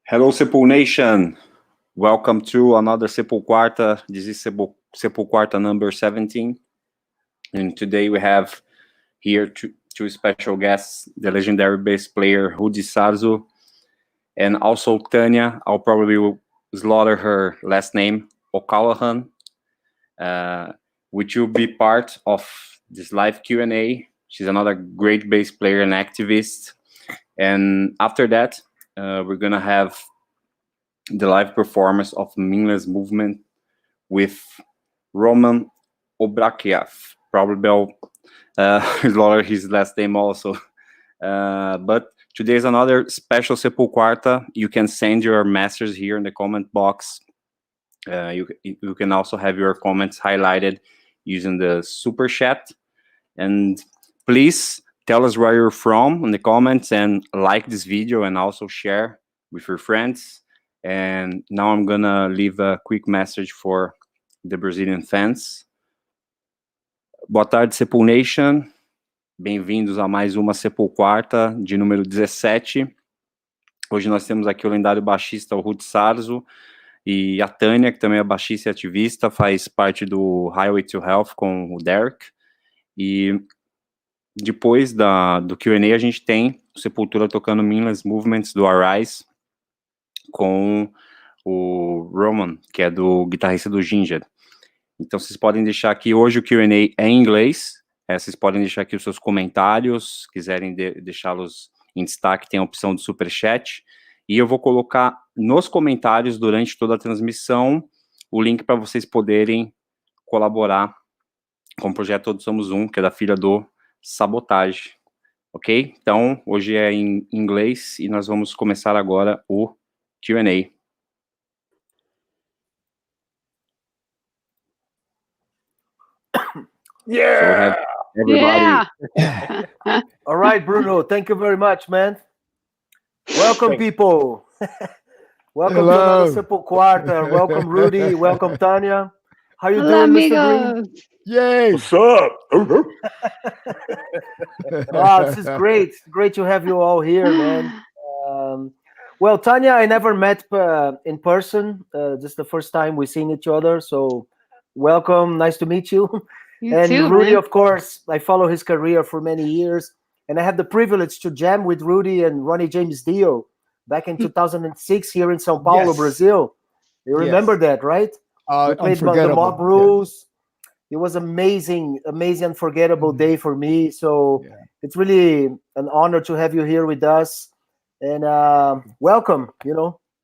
Hello, Sepul Nation. Welcome to another SepulQuarta. This is SepulQuarta number 17. And today we have here two special guests, the legendary bass player Rudy Sarzo, and also Tanya. I'll probably slaughter her last name, O'Callaghan, which will be part of this live Q&A. She's another great bass player and activist. And after that, we're going to have the live performance of Meaningless Movement with Roman Obrakiav. Probably slaughter his last name also. But today is another special SepulQuarta. You can send your messages here in the comment box. You can also have your comments highlighted using the super chat. And please tell us where you're from in the comments and like this video and also share with your friends. And now I'm gonna leave a quick message for the Brazilian fans. Boa tarde, Sepul Nation. Bem-vindos a mais uma SepulQuarta de número 17. Hoje nós temos aqui o lendário baixista, o Rudy Sarzo, e a Tanya, que também é baixista e ativista, faz parte do Highway to Health com o Derrick. E depois do Q&A a gente tem o Sepultura tocando Meaningless Movements do Arise com o Roman, que é do guitarrista do Ginger. Então vocês podem deixar aqui, hoje o Q&A é em inglês, vocês podem deixar aqui os seus comentários, quiserem deixá-los em destaque, tem a opção do superchat, e eu vou colocar nos comentários durante toda a transmissão o link para vocês poderem colaborar com o projeto Todos Somos Um, que é da filha do Sabotagem, ok? Então, hoje é em inglês e nós vamos começar agora o Q&A. Yeah. So everybody. Yeah. All right, Bruno. Thank you very much, man. Welcome, people. Welcome to another SepulQuarta. Welcome, Rudy. Welcome, Tanya. How you doing, Mr. Green? Yay! What's up? Wow, this is great. Great to have you all here, man. Well, Tanya, I never met in person. This is the first time we've seen each other. So welcome. Nice to meet you. You too, Rudy, man. of course, I follow his career for many years. And I had the privilege to jam with Rudy and Ronnie James Dio back in 2006 here in São Paulo, Yes. Brazil. You remember that, right? We played the Mob Rules. Yeah. It was amazing, unforgettable day for me. So it's really an honor to have you here with us. And welcome,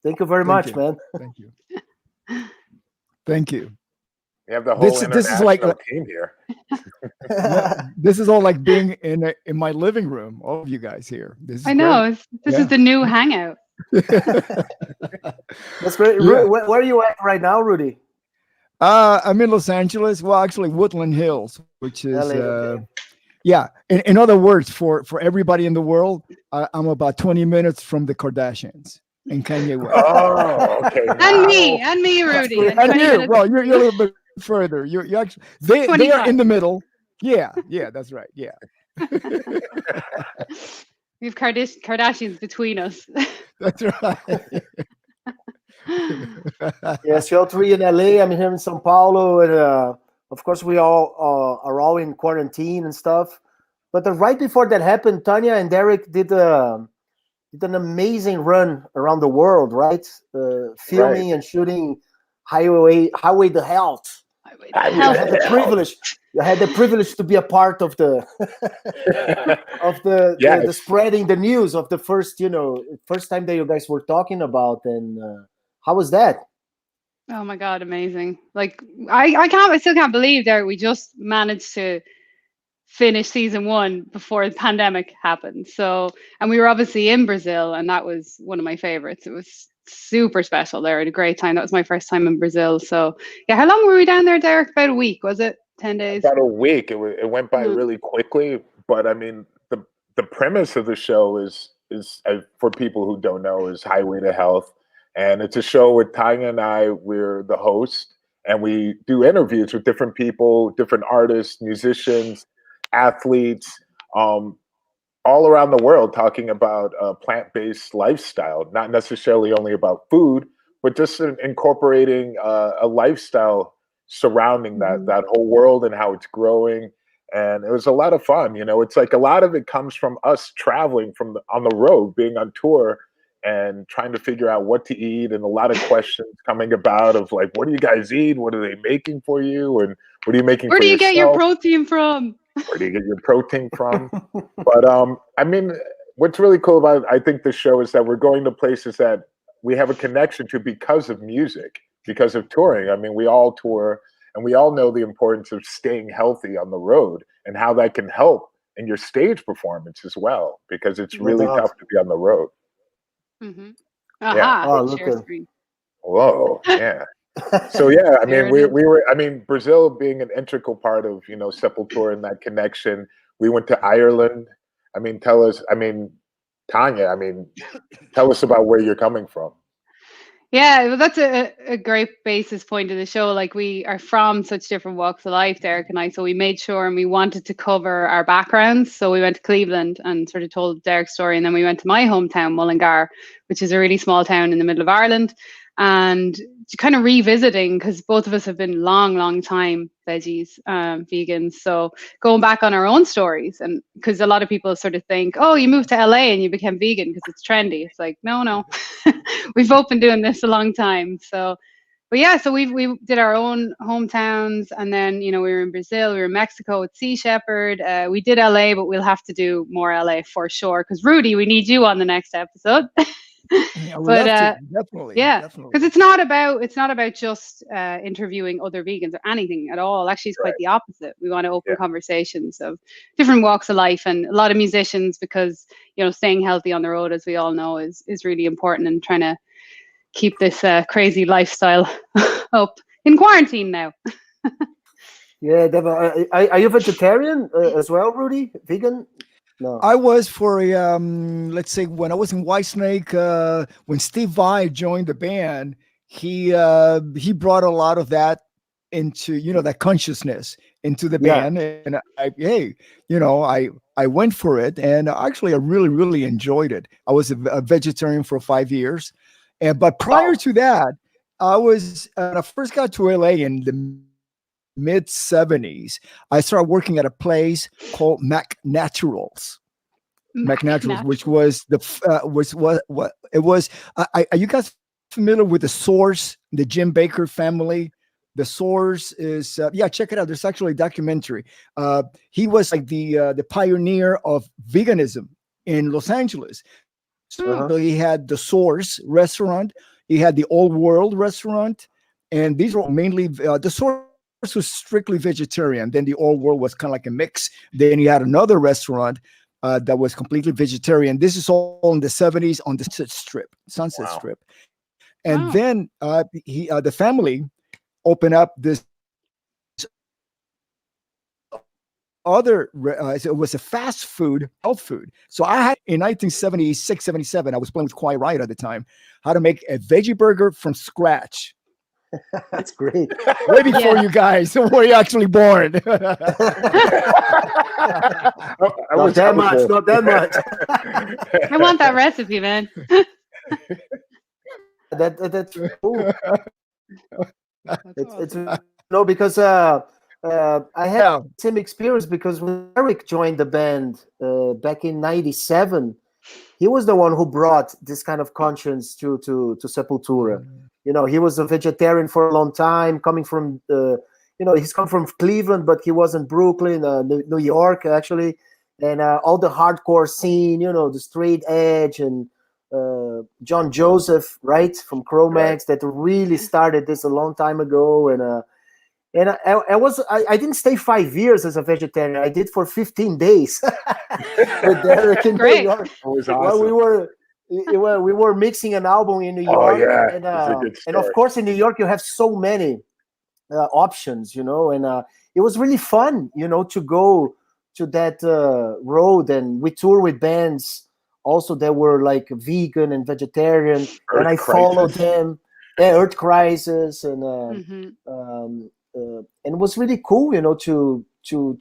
Thank you very much, man. Thank you. Thank you. You have the whole this is like team here. This is all like being in my living room. All of you guys here. I know. This is the new hangout. That's great. Yeah. Where are you at right now, Rudy? I'm in Los Angeles. Well, actually, Woodland Hills, which is yeah. In other words, for everybody in the world, I'm about 20 minutes from the Kardashians and Kanye West. Oh, okay. And me, Rudy. And you. Well, you're a little bit further. You actually they are in the middle. Yeah, that's right. Yeah. We have Kardashians between us. That's right. Yes, you're all three in LA. I'm here in São Paulo, and of course we all are all in quarantine and stuff. But right before that happened, Tanya and Derrick did an amazing run around the world, right? Filming and shooting Highway to Health. I had the privilege to be a part of the the spreading the news of the first time that you guys were talking about. And how was that? Oh my God, amazing! Like I still can't believe that we just managed to finish season 1 before the pandemic happened. So, and we were obviously in Brazil, and that was one of my favorites. It was super special there. I had a great time. That was my first time in Brazil. So yeah, how long were we down there, Derrick? About a week, was it? 10 days? About a week. It went by really quickly. But I mean, the premise of the show is for people who don't know, is Highway to Health. And it's a show where Tanya and we're the host, and we do interviews with different people, different artists, musicians, athletes, all around the world talking about a plant-based lifestyle, not necessarily only about food, but just incorporating a lifestyle surrounding that whole world and how it's growing. And it was a lot of fun. You know, it's like a lot of it comes from us traveling on the road, being on tour and trying to figure out what to eat, and a lot of questions coming about of like, what do you guys eat? What are they making for you? And what are you making Where for do you yourself? get your protein from? Where do you get your protein from? But I mean, what's really cool about, I think, the show is that we're going to places that we have a connection to because of music, because of touring. I mean, we all tour, and we all know the importance of staying healthy on the road and how that can help in your stage performance as well, because it's really tough to be on the road. Aha, Oh, look share at screen. Whoa, yeah. So yeah, I There mean, it we were. I mean, Brazil being an integral part of, you know, Sepultura and that connection. We went to Ireland. I mean, tell us. I mean, Tanya. I mean, tell us about where you're coming from. Yeah, well, that's a great basis point of the show. Like, we are from such different walks of life, Derek and I, so we made sure and we wanted to cover our backgrounds. So we went to Cleveland and sort of told Derek's story, and then we went to my hometown, Mullingar, which is a really small town in the middle of Ireland, and kind of revisiting, because both of us have been long time veggies, vegans. So going back on our own stories, and because a lot of people sort of think, oh, you moved to LA and you became vegan because it's trendy. It's like, no. We've both been doing this a long time. So, but yeah, so we did our own hometowns, and then, you know, we were in Brazil, we were in Mexico with Sea Shepherd. We did LA, but we'll have to do more LA for sure. Because Rudy, we need you on the next episode. Yeah, But definitely. yeah, because it's not about just interviewing other vegans or anything at all. Actually, it's quite the opposite. We want to open conversations of different walks of life, and a lot of musicians, because, you know, staying healthy on the road, as we all know, is really important, and trying to keep this crazy lifestyle up in quarantine now. Yeah, definitely. Are you vegetarian as well, Rudy? Vegan? No. I was for let's say when I was in Whitesnake, when Steve Vai joined the band, he brought a lot of that into, you know, that consciousness into the band, and I went for it, and actually I really enjoyed it. I was a vegetarian for 5 years, but prior to that, I was when I first got to LA in the mid 70s, I started working at a place called Mac Naturals, which was what it was. Are you guys familiar with The Source, the Jim Baker family? The Source is check it out. There's actually a documentary. He was like the pioneer of veganism in Los Angeles. So he had The Source restaurant, he had the Old World restaurant, and these were mainly The Source was strictly vegetarian. Then the Old World was kind of like a mix. Then you had another restaurant that was completely vegetarian. This is all in the 70s on the Sunset Strip. And then the family opened up this other, it was a fast food, health food. So I had, in 1976, 77, I was playing with Quiet Riot at the time, how to make a veggie burger from scratch. That's great. Way before you guys were you actually born. Not that much. I want that recipe, man. That's cool. It's no, because I had the same experience, because when Eric joined the band back in '97, he was the one who brought this kind of conscience to Sepultura. You know, he was a vegetarian for a long time, coming from he's come from Cleveland, but he was in Brooklyn, New York, actually, and all the hardcore scene, you know, the straight edge, and John Joseph, right, from Cro-Max, that really started this a long time ago. And I didn't stay 5 years as a vegetarian. I did for 15 days with Derek in New York. Well, we were mixing an album in New York, and of course in New York you have so many options, you know, and it was really fun, you know, to go to that road, and we tour with bands also that were like vegan and vegetarian, and I followed them. Earth Crisis, and it was really cool, you know, to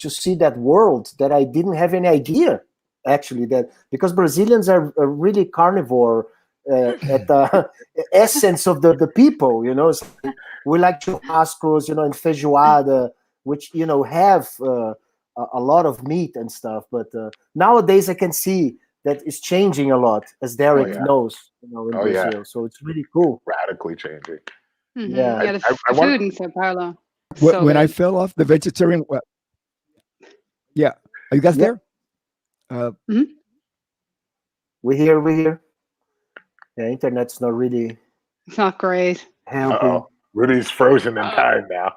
see that world that I didn't have any idea actually, that because Brazilians are really carnivore at the essence of the people, you know. It's like we like churrascos, you know, and feijoada, which, you know, have a lot of meat and stuff. But nowadays I can see that it's changing a lot, as Derrick knows, you know, in Brazil. So it's really cool. Radically changing. Yeah. Yeah, the food in Sao Paulo. When I fell off the vegetarian, yeah, are you guys there? We hear. The internet's not really. It's not great. Helping. Rudy's frozen in time now.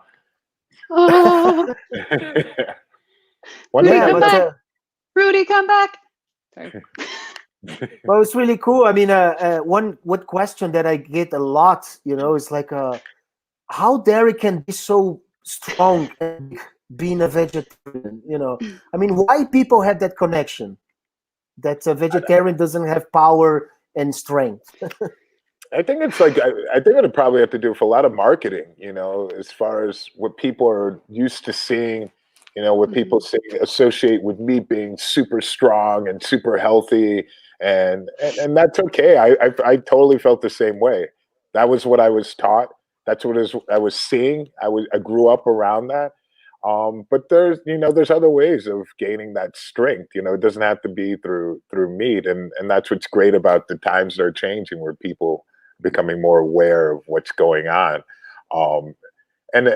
Oh, One day, come back. Rudy, come back. Sorry. Well, it's really cool. I mean, one question that I get a lot, you know, is like, how Derrick can be so strong and being a vegetarian, you know. I mean, why people have that connection that a vegetarian doesn't have power and strength? I think it's like, I think it'll probably have to do with a lot of marketing, you know, as far as what people are used to seeing, you know, what people associate with meat being super strong and super healthy. And that's okay. I totally felt the same way. That was what I was taught. That's what I was seeing. I grew up around that. But there's other ways of gaining that strength. You know, it doesn't have to be through meat. And that's what's great about the times that are changing, where people are becoming more aware of what's going on. And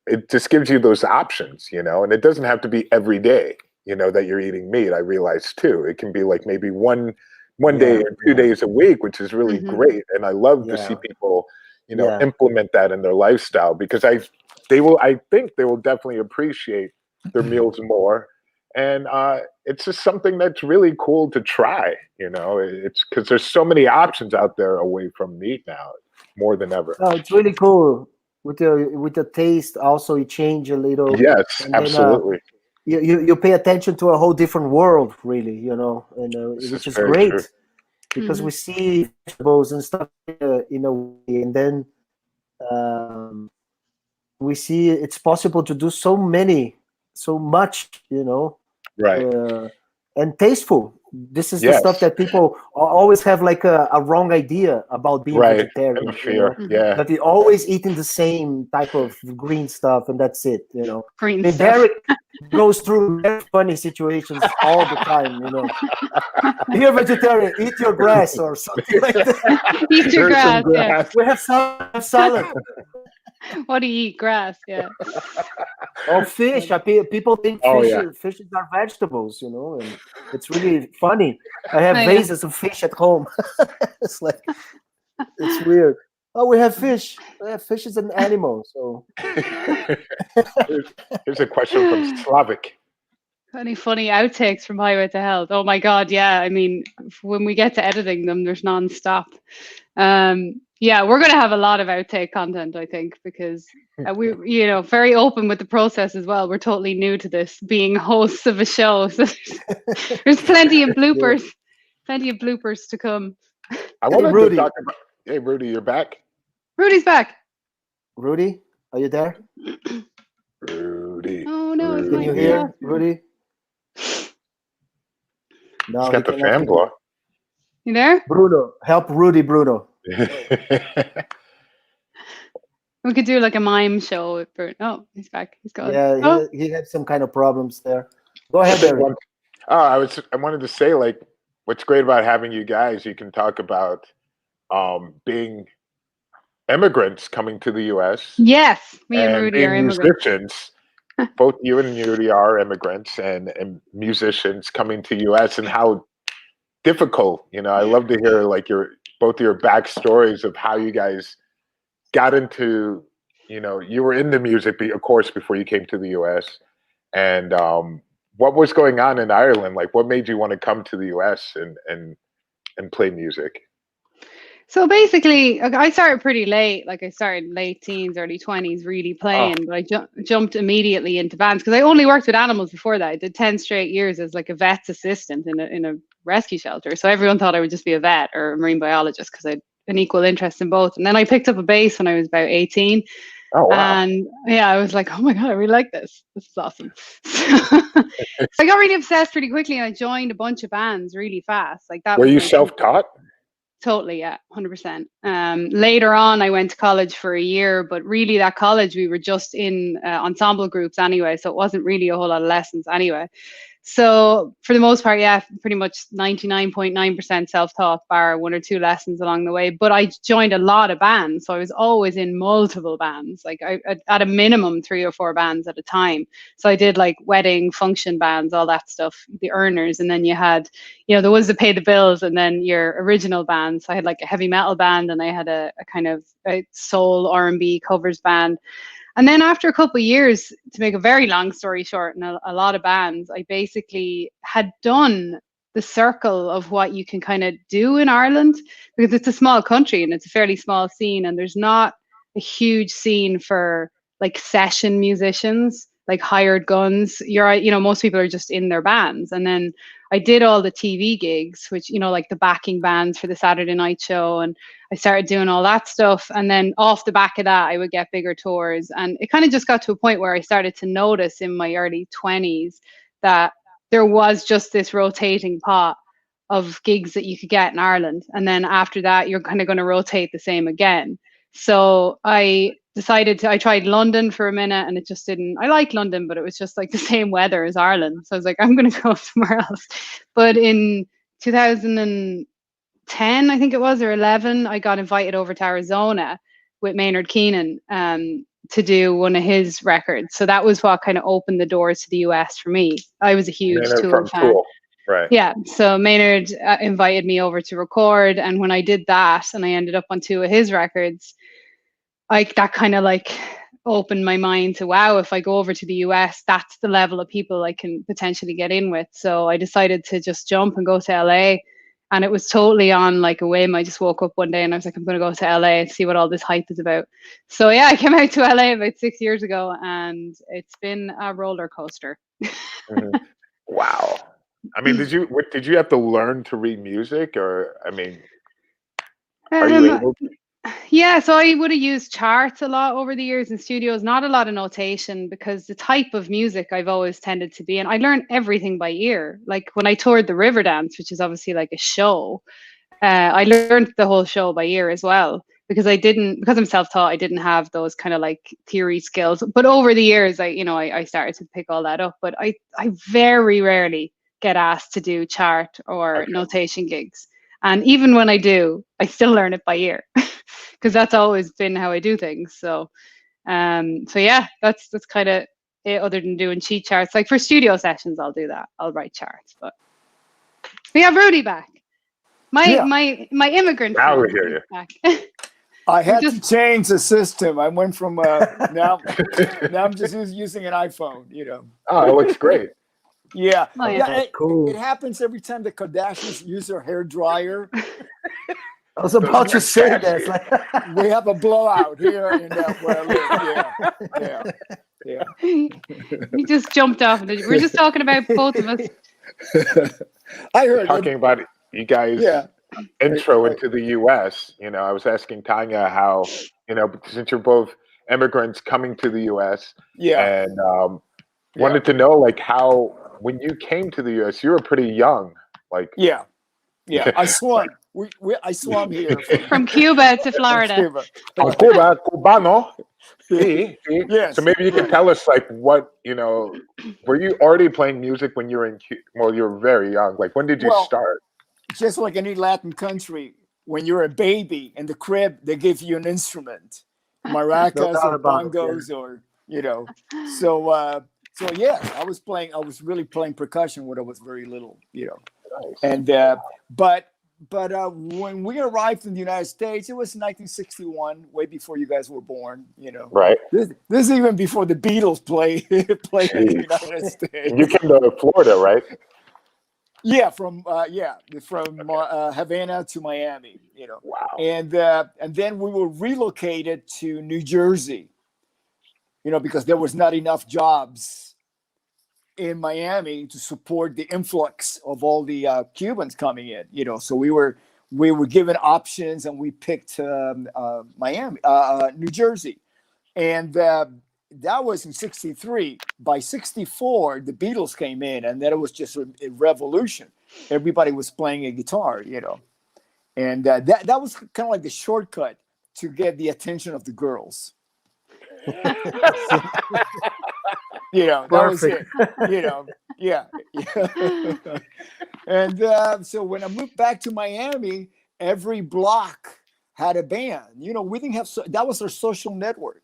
it just gives you those options, you know, and it doesn't have to be every day, you know, that you're eating meat. I realize too, it can be like maybe one day or 2 days a week, which is really great. And I love to see people, you know, implement that in their lifestyle, because I think they will definitely appreciate their meals more. And it's just something that's really cool to try, you know. It's because there's so many options out there away from meat now, more than ever. Oh, it's really cool. With the taste also, you change a little. Yes, and absolutely. Then, you pay attention to a whole different world, really, you know, and which is great, true. because we see vegetables and stuff in a way, and then we see it's possible to do so much, you know, right, and tasteful. This is the stuff that people always have like a wrong idea about being vegetarian. Fear. You know? That they're always eating the same type of green stuff, and that's it, you know. Green and stuff. Derrick goes through very funny situations all the time, you know. You're vegetarian, eat your grass or something like that. Eat your grass, yeah. We have salad. What do you eat? Grass, yeah. Or fish. People think fishes are vegetables, you know, and it's really funny. I have vases of fish at home. It's like, it's weird. Oh, we have fish. Fish is an animal, so. Here's a question from Slavic. Any funny outtakes from Highway to Hell? Oh my God, yeah. I mean, when we get to editing them, there's non-stop. Yeah, we're going to have a lot of outtake content, I think, because we, you know, very open with the process as well. We're totally new to this, being hosts of a show. So there's plenty of bloopers, to come. I wanted to talk about. Hey, Rudy, you're back. Rudy's back. Rudy, are you there? Rudy. Oh no, Can you hear Rudy? No, he's got the fan blower. You there? Bruno, help Rudy, Bruno. We could do like a mime show with Bruno. Oh, he's back. He's gone. Yeah, he had some kind of problems there. Go ahead, Derrick. I wanted to say, like, what's great about having you guys, you can talk about being immigrants coming to the U.S. Yes, me and Rudy are immigrants. Musicians. Both you and Rudy are immigrants and musicians coming to U.S. and how difficult, you know. I love to hear like both your backstories of how you guys got into, you know, you were in the music, of course, before you came to the U.S. And what was going on in Ireland? Like, what made you want to come to the U.S. and play music? So basically, I started pretty late. Like I started late teens, early 20s, really playing. But I jumped immediately into bands because I only worked with animals before that. I did 10 straight years as like a vet's assistant in a rescue shelter. So everyone thought I would just be a vet or a marine biologist because I had an equal interest in both. And then I picked up a bass when I was about 18. Oh, wow. And yeah, I was like, oh my God, I really like this. This is awesome. So I got really obsessed pretty quickly, and I joined a bunch of bands really fast. Like that Were was you my self-taught? Totally, yeah, 100%. Later on, I went to college for a year, but really that college, we were just in ensemble groups anyway, so it wasn't really a whole lot of lessons anyway. So for the most part, yeah, pretty much 99.9% self-taught, bar one or two lessons along the way. But I joined a lot of bands, so I was always in multiple bands, like at a minimum 3 or 4 bands at a time. So I did like wedding, function bands, all that stuff, the earners, and then you had, you know, the ones that pay the bills, and then your original bands. So I had like a heavy metal band, and I had a kind of a soul R&B covers band. And then after a couple of years, to make a very long story short, and a lot of bands, I basically had done the circle of what you can kind of do in Ireland, because it's a small country and it's a fairly small scene, and there's not a huge scene for like session musicians, like hired guns. You know, most people are just in their bands. And then I did all the TV gigs, which, you know, like the backing bands for the Saturday night show, and I started doing all that stuff. And then off the back of that, I would get bigger tours. And it kind of just got to a point where I started to notice in my early 20s that there was just this rotating pot of gigs that you could get in Ireland. And then after that, you're kind of going to rotate the same again. So I tried London for a minute, and it just didn't, I like London, but it was just like the same weather as Ireland. So I was like, I'm going to go somewhere else. But in 2010, I think it was, or 11, I got invited over to Arizona with Maynard Keenan to do one of his records. So that was what kind of opened the doors to the US for me. I was a huge Tool fan. Tool. Right. Yeah, so Maynard invited me over to record, and when I did that, and I ended up on 2 of his records, that kind of like opened my mind to, wow, if I go over to the US, that's the level of people I can potentially get in with. So I decided to just jump and go to LA, and it was totally on like a whim. I just woke up one day and I was like, I'm going to go to LA and see what all this hype is about. So yeah, I came out to LA about 6 years ago, and it's been a roller coaster. Mm-hmm. Wow. I mean, did you have to learn to read music, or I mean, are you able to? Yeah, so I would have used charts a lot over the years in studios, not a lot of notation, because the type of music I've always tended to be in, I learned everything by ear. Like when I toured the Riverdance, which is obviously like a show, I learned the whole show by ear as well, because because I'm self-taught, I didn't have those kind of like theory skills. But over the years, I started to pick all that up. But I very rarely get asked to do chart or notation gigs. And even when I do, I still learn it by ear, because that's always been how I do things. So yeah, that's kind of it, other than doing cheat charts. Like for studio sessions, I'll do that. I'll write charts. But we have Rudy back. My immigrant Now we friend hear you. back. I had to change the system. I went from now I'm just using an iPhone, you know. Oh, it looks great. Yeah. Oh, yeah. Cool. It happens every time the Kardashians use their hair dryer. I was about to say that. Like, We have a blowout here in where I live. Yeah. He just jumped off. We're just talking about both of us. I heard Talking about you guys' intro into the U.S., you know, I was asking Tanya how, you know, since you're both immigrants coming to the U.S., and wanted to know, like, how, when you came to the U.S., you were pretty young. Like, I swam. I swam here From Cuba to Florida. Cuba, cubano. Yes. So maybe you can tell us, like, what, you know, were you already playing music when you were in Cuba? Well, you were very young. Like, when did you start? Just like any Latin country, when you're a baby in the crib, they give you an instrument, maracas or bongos, or, you know. So yeah, I was really playing percussion when I was very little, you know. Nice. And but when we arrived in the United States, it was 1961, way before you guys were born, you know. Right. This is even before the Beatles played in the United States. You came to Florida, right? Yeah, from Havana to Miami, you know. Wow. And then we were relocated to New Jersey, you know, because there was not enough jobs in Miami to support the influx of all the Cubans coming in, you know. So we were given options, and we picked Miami, New Jersey. And that was in '63. By '64, the Beatles came in, and then it was just a revolution. Everybody was playing a guitar, and that was kind of like the shortcut to get the attention of the girls. That was it. Yeah. And so when I moved back to Miami, every block had a band. We didn't have that was our social network.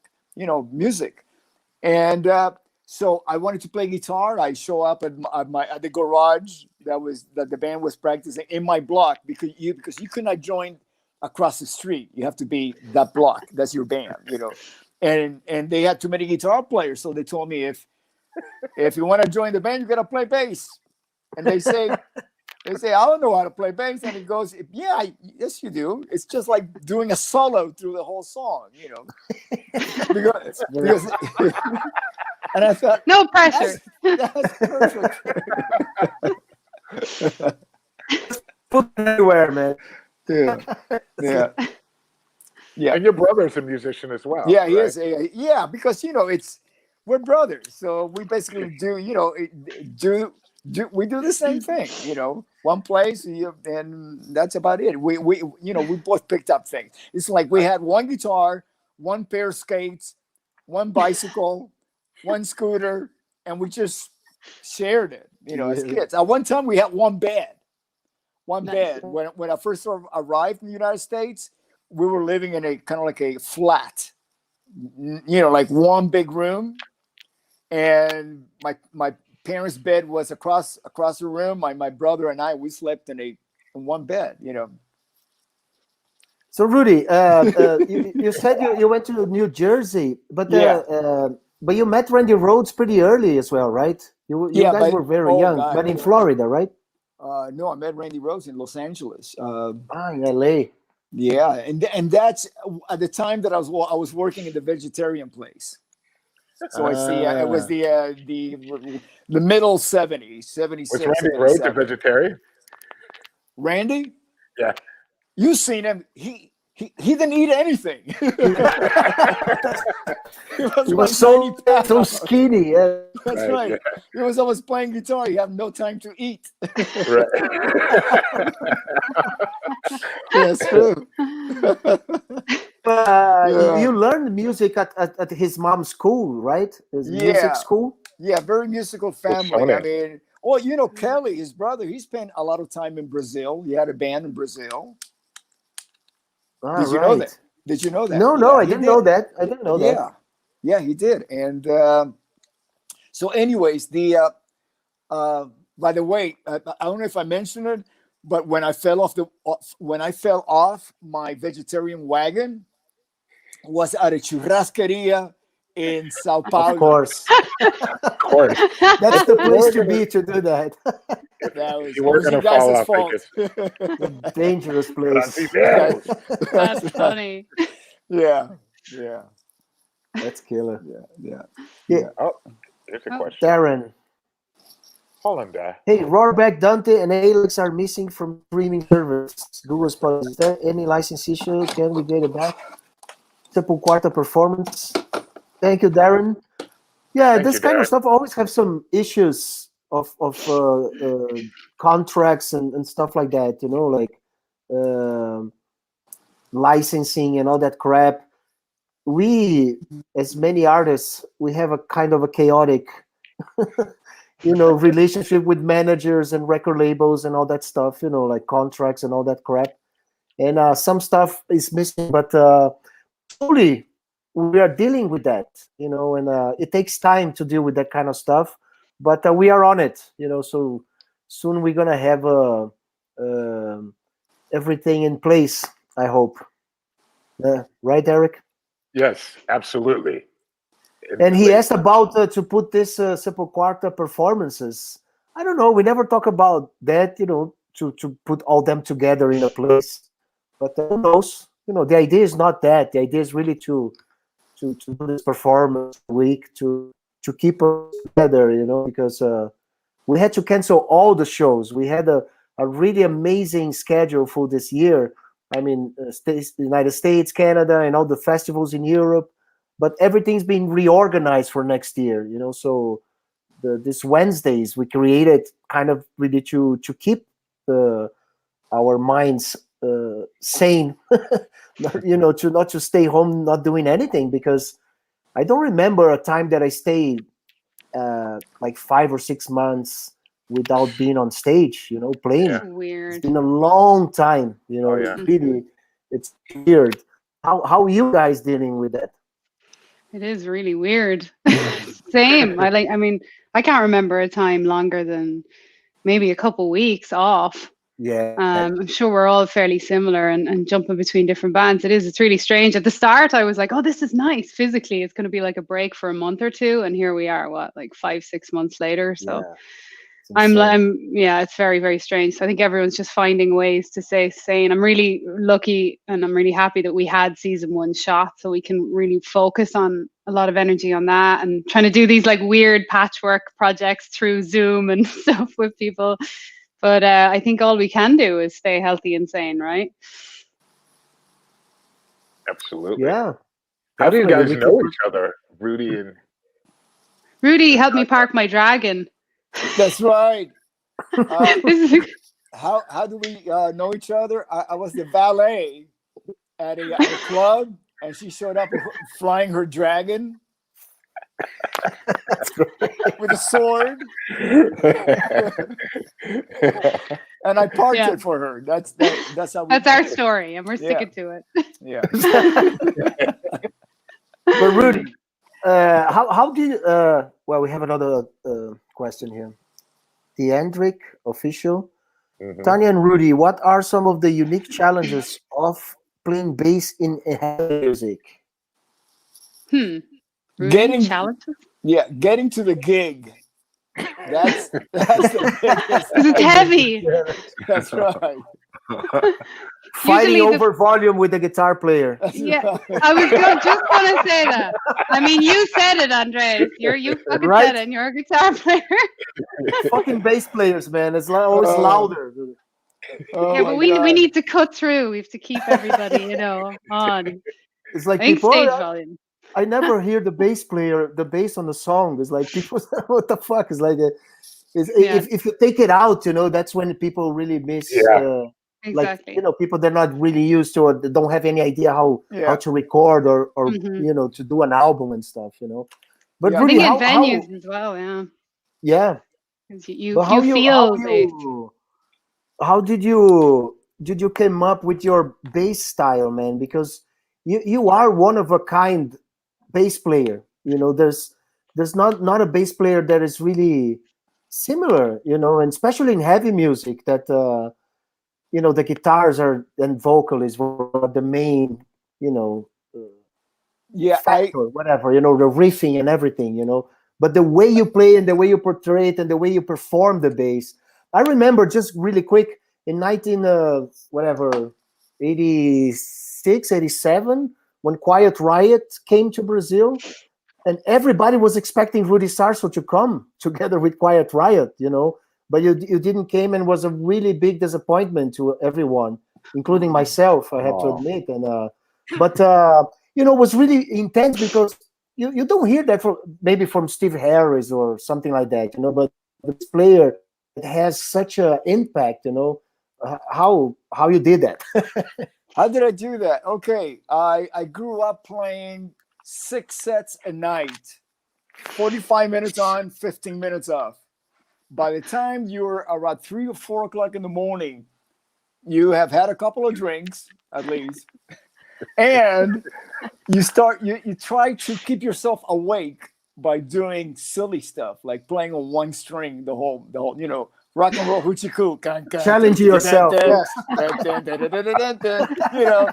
Music, and so I wanted to play guitar. I show up at the garage that the band was practicing in my block because you could not join across the street. You have to be that block. That's your band, And they had too many guitar players, so they told me if you want to join the band, you gotta play bass. And they say I don't know how to play bass, and he goes, yeah, yes you do. It's just like doing a solo through the whole song, because and I thought, no pressure. That's perfect. Put it everywhere, man. Yeah. And your brother's a musician as well. Yeah, he right? is. Yeah, because we're brothers, so we basically do we do the same thing. One place, and that's about it. We both picked up things. It's like we had one guitar, one pair of skates, one bicycle, one scooter, and we just shared it. As kids. At one time, we had one bed. One bed. When I first arrived in the United States, we were living in a kind of like a flat, like one big room, and my parents' bed was across the room. My brother and I, we slept in one bed. So Rudy, you said you went to New Jersey, but but you met Randy Rhoads pretty early as well, right? You guys were very young, God, but in Florida, right? No, I met Randy Rhoads in Los Angeles. In LA. Yeah, and that's at the time that I was working in the vegetarian place. So I see it was the middle 70s, 76. Was Randy Rhoads a vegetarian? Randy? Yeah. You seen him? He didn't eat anything. He was so skinny. Yeah. That's right. Yeah. He was always playing guitar. He had no time to eat. Right. That's true. You learned music at his mom's school, right? His music school. Yeah, very musical family. I mean, Kelly, his brother, he spent a lot of time in Brazil. He had a band in Brazil. Did you know that? Did you know that? No, I didn't know that. I didn't know that. Yeah, he did. And so, anyways, by the way, I don't know if I mentioned it, but when I fell off my vegetarian wagon, was at a churrascaria in Sao Paulo. Of course. Of course. That's the place to be to do that. You weren't going to fall off. The dangerous place. That's funny. Yeah. That's killer. Yeah. Oh, there's a question. Darren. Hold on, Dad. Hey, Rohrbeck, Dante, and Alex are missing from streaming service. Google Spot. Is there any license issue? Can we get it back? SepulQuarta performance. Thank you, Darren. Yeah, this kind of stuff always have some issues of contracts and stuff like that, like licensing and all that crap. We, as many artists, we have a kind of a chaotic, relationship with managers and record labels and all that stuff, like contracts and all that crap. And some stuff is missing, but slowly we are dealing with that, and it takes time to deal with that kind of stuff, but we are on it, so soon we're gonna have everything in place, I hope. Right, Derrick? Yes, absolutely. And he asked about to put this SepulQuarta performances. I don't know, we never talk about that, to put all them together in a place, but who knows? The idea is not that. The idea is really to do this performance week to keep us together, because we had to cancel all the shows. We had a really amazing schedule for this year. I mean, United States, Canada, and all the festivals in Europe. but everything's been reorganized for next year, you know. So this Wednesdays we created kind of really to keep our minds sane, you know, to not to stay home not doing anything, because I don't remember a time that I stayed like 5 or 6 months without being on stage, you know, playing. Yeah. Weird. It's been a long time, you know. Oh, yeah. Really, it's weird. How are you guys dealing with that? It is really weird. Same. I mean, I can't remember a time longer than maybe a couple weeks off. Yeah. I'm sure we're all fairly similar and jumping between different bands. It's really strange. At the start, I was like, oh, this is nice. Physically, it's going to be like a break for a month or two. And here we are, like 5-6 months later. So Yeah. It's yeah, it's very, very strange. So I think everyone's just finding ways to stay sane. I'm really lucky and I'm really happy that we had season 1 shot, so we can really focus on a lot of energy on that and trying to do these like weird patchwork projects through Zoom and stuff with people. But I think all we can do is stay healthy and sane, right? Absolutely. Yeah. How do you guys Definitely. know each other, Rudy and? Rudy helped me park my dragon. That's right. This is How do we know each other? I was the valet at a club, and she showed up flying her dragon with a sword, and I parked Yeah. it for her. That's how. That's our story, and we're sticking to it. Yeah. But Rudy, how do you, well, we have another question here. The Andrick official. Mhm. Tanya and Rudy, what are some of the unique challenges of playing bass in heavy music? Rudy, Getting- challenges? Yeah, getting to the gig. That's the biggest. Because it's heavy. That's right. Fighting Usually over volume with the guitar player. That's Yeah, right. I was just going to say that. I mean, you said it, Andreas. You fucking Right? said it, and you're a guitar player. Fucking bass players, man. It's always louder. Oh Yeah, my but we God. need to cut through. We have to keep everybody, on. It's I like think people. stage volume. I never hear the bass player, the bass on the song. It's like people, what the fuck? It's like, if you take it out, you know, that's when people really miss. Yeah. Like, Exactly. you know, people they're not really used to, or they don't have any idea how to record or Mhm. you know, to do an album and stuff, you know. But Yeah. I Rudy, think in how venues as well, yeah. 'Cause You but how feel bass. how did you come up with your bass style, man? Because you are one of a kind bass player. You know, there's not a bass player that is really similar, you know, and especially in heavy music that you know, the guitars are and vocal is the main, you know, Yeah, factor, whatever, you know, the riffing and everything, you know. But the way you play and the way you portray it and the way you perform the bass, I remember just really quick in 86, 87, when Quiet Riot came to Brazil, and everybody was expecting Rudy Sarzo to come together with Quiet Riot, you know, but you didn't came, and was a really big disappointment to everyone, including myself, I have to admit. And but you know, it was really intense because you don't hear that maybe from Steve Harris or something like that, you know, but this player that has such an impact, you know, how you did that. How did I do that? Okay, I grew up playing 6 sets a night, 45 minutes on, 15 minutes off. By the time you're around 3 or 4 o'clock in the morning, you have had a couple of drinks at least, and you try to keep yourself awake by doing silly stuff like playing on one string the whole you know, rock and roll hoochie coo. Challenge yourself. You know,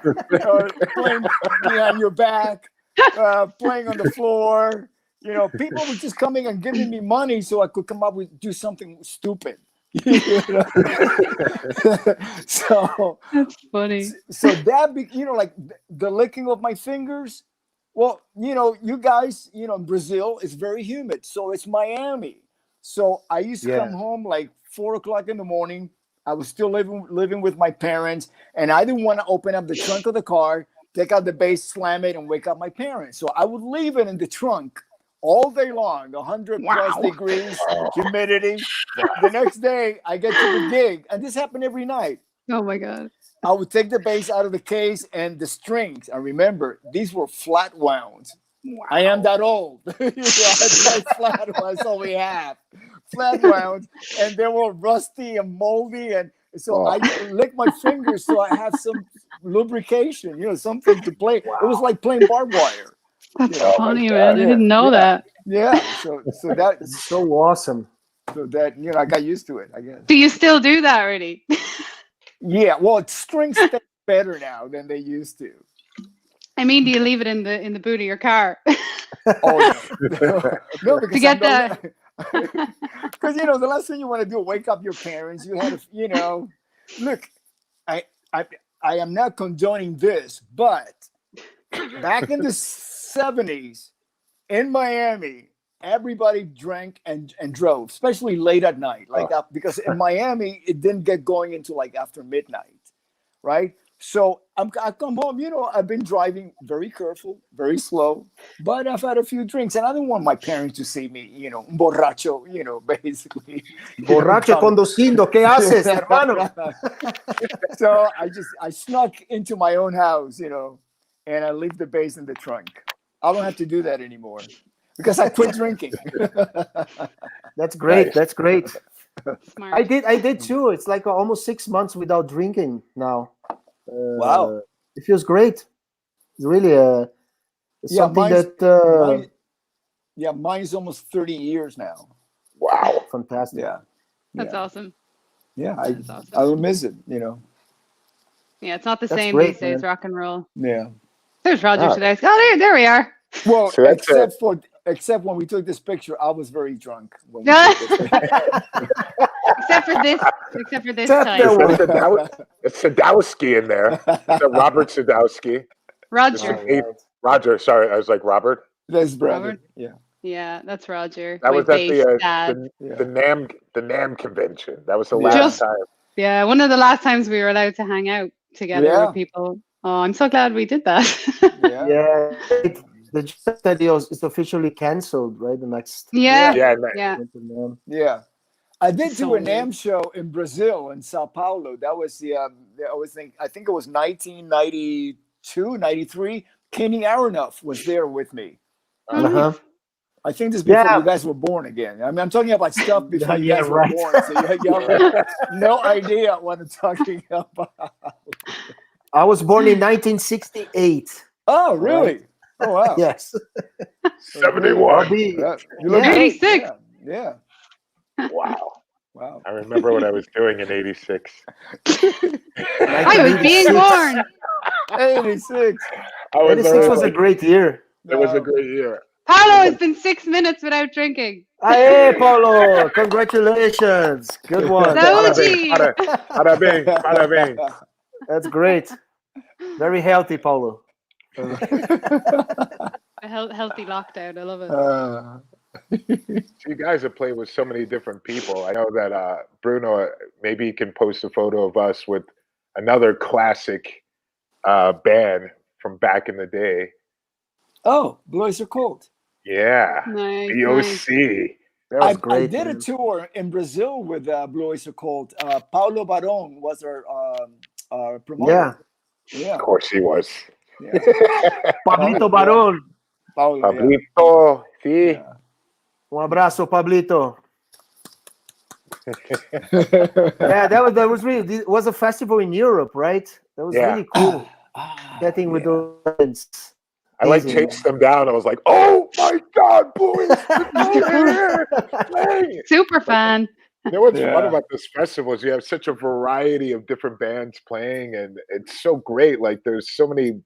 or playing behind your back, playing on the floor. You know, people were just coming and giving me money so I could come up with do something stupid. You know? So That's funny. so that you know, like the licking of my fingers. Well, you know, you guys, you know, in Brazil it's very humid, so it's Miami. So I used to come home like 4 o'clock in the morning. I was still living with my parents, and I didn't want to open up the trunk of the car take out the bass, slam it, and wake up my parents. So I would leave it in the trunk all day long, 100 plus degrees, humidity. The next day, I get to the gig, and this happened every night. Oh my God. I would take the bass out of the case and the strings. And remember, these were flat wounds. Wow. I am that old. Flat wounds, all we have. Flat wounds, and they were rusty and moldy, and so I lick my fingers so I have some lubrication, something to play. It was like playing barbed wire. That's funny, man. I didn't know that. Yeah, so that's so awesome. So that I got used to it, I guess. Do you still do that, Rudy? Yeah, well, strings stay better now than they used to. I mean, do you leave it in the boot of your car? No, because to get that. Because the last thing you want to do is wake up your parents. You had to, look, I am not condoning this, but back in the 70s in Miami, everybody drank and drove, especially late at night, because in Miami it didn't get going into like after midnight, right? So I come home, I've been driving very careful, very slow, but I've had a few drinks, and I didn't want my parents to see me, borracho, basically. Borracho conduciendo, ¿qué haces, hermano? So I snuck into my own house, and I leave the bass in the trunk. I don't have to do that anymore because I quit drinking. That's great. That's great. Smart. I did too. It's like almost 6 months without drinking now. Wow. It feels great. It's really something that mine's almost 30 years now. Wow. Fantastic. Yeah. That's awesome. Yeah, That's awesome. I will miss it, Yeah, it's not the That's same great, these days, man. rock and roll. Yeah. There's Roger today. Oh, there we are. Well, So that's except when we took this picture, I was very drunk. When we No. took this picture. Except for this Except time. that one. It's Sadowski in there. It's a Robert Sadowski. Roger. Roger, sorry, I was like Robert. That's brother. Robert? Yeah. Yeah, that's Roger. That my was at bass dad. the NAM convention. That was the last time. Yeah, one of the last times we were allowed to hang out together with people. Oh, I'm so glad we did that. Yeah. The study is officially canceled, right? The next. Yeah. Yeah. I did So do a NAM show in Brazil, in Sao Paulo. That was I think it was 1992, 93. Kenny Aronoff was there with me. Uh-huh. I think this is before you guys were born again. I mean, I'm talking about stuff before you guys were born. So you have no idea what I'm talking about. I was born in 1968. Oh, really? Oh, wow. Yes. 71. You look 86. Yeah. Wow. Wow. I remember what I was doing in 86. I was being born. 86. 86 was a great year. It was a great year. Paolo has been 6 minutes without drinking. Hey, Paulo! Congratulations. Good one. Saúde. Bada bing, bada bing. That's great. Very healthy, Paulo. A healthy lockdown. I love it. You guys have played with so many different people. I know that Bruno, maybe you can post a photo of us with another classic band from back in the day. Oh, Blue Oyster Cult. Yeah. Nice. BOC. That was great. I did a tour in Brazil with Blue Oyster Cult. Paulo Barón was our promoter. Yeah. Of course he was. Yeah. Pablito Barón. Paulo, Pablito, sí. Yeah. Abrazo, Pablito. Yeah, that was really. It was a festival in Europe, right? That was really cool. Getting with those friends. I chased them down. I was like, "Oh my God, boys! Super fan. You know what's fun about this festival is you have such a variety of different bands playing, and it's so great. Like there's so many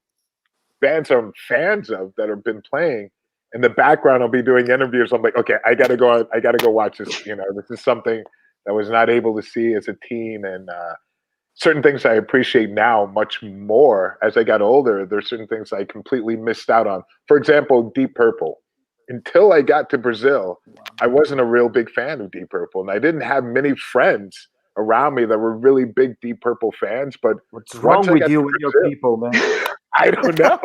bands I'm fans of that have been playing. In the background, I'll be doing interviews. I'm like, okay, I gotta go watch this. You know, this is something that I was not able to see as a teen, and certain things I appreciate now much more as I got older. There's certain things I completely missed out on. For example, Deep Purple. Until I got to Brazil, I wasn't a real big fan of Deep Purple, and I didn't have many friends around me that were really big Deep Purple fans. But what's wrong with you and your people, man? I don't know.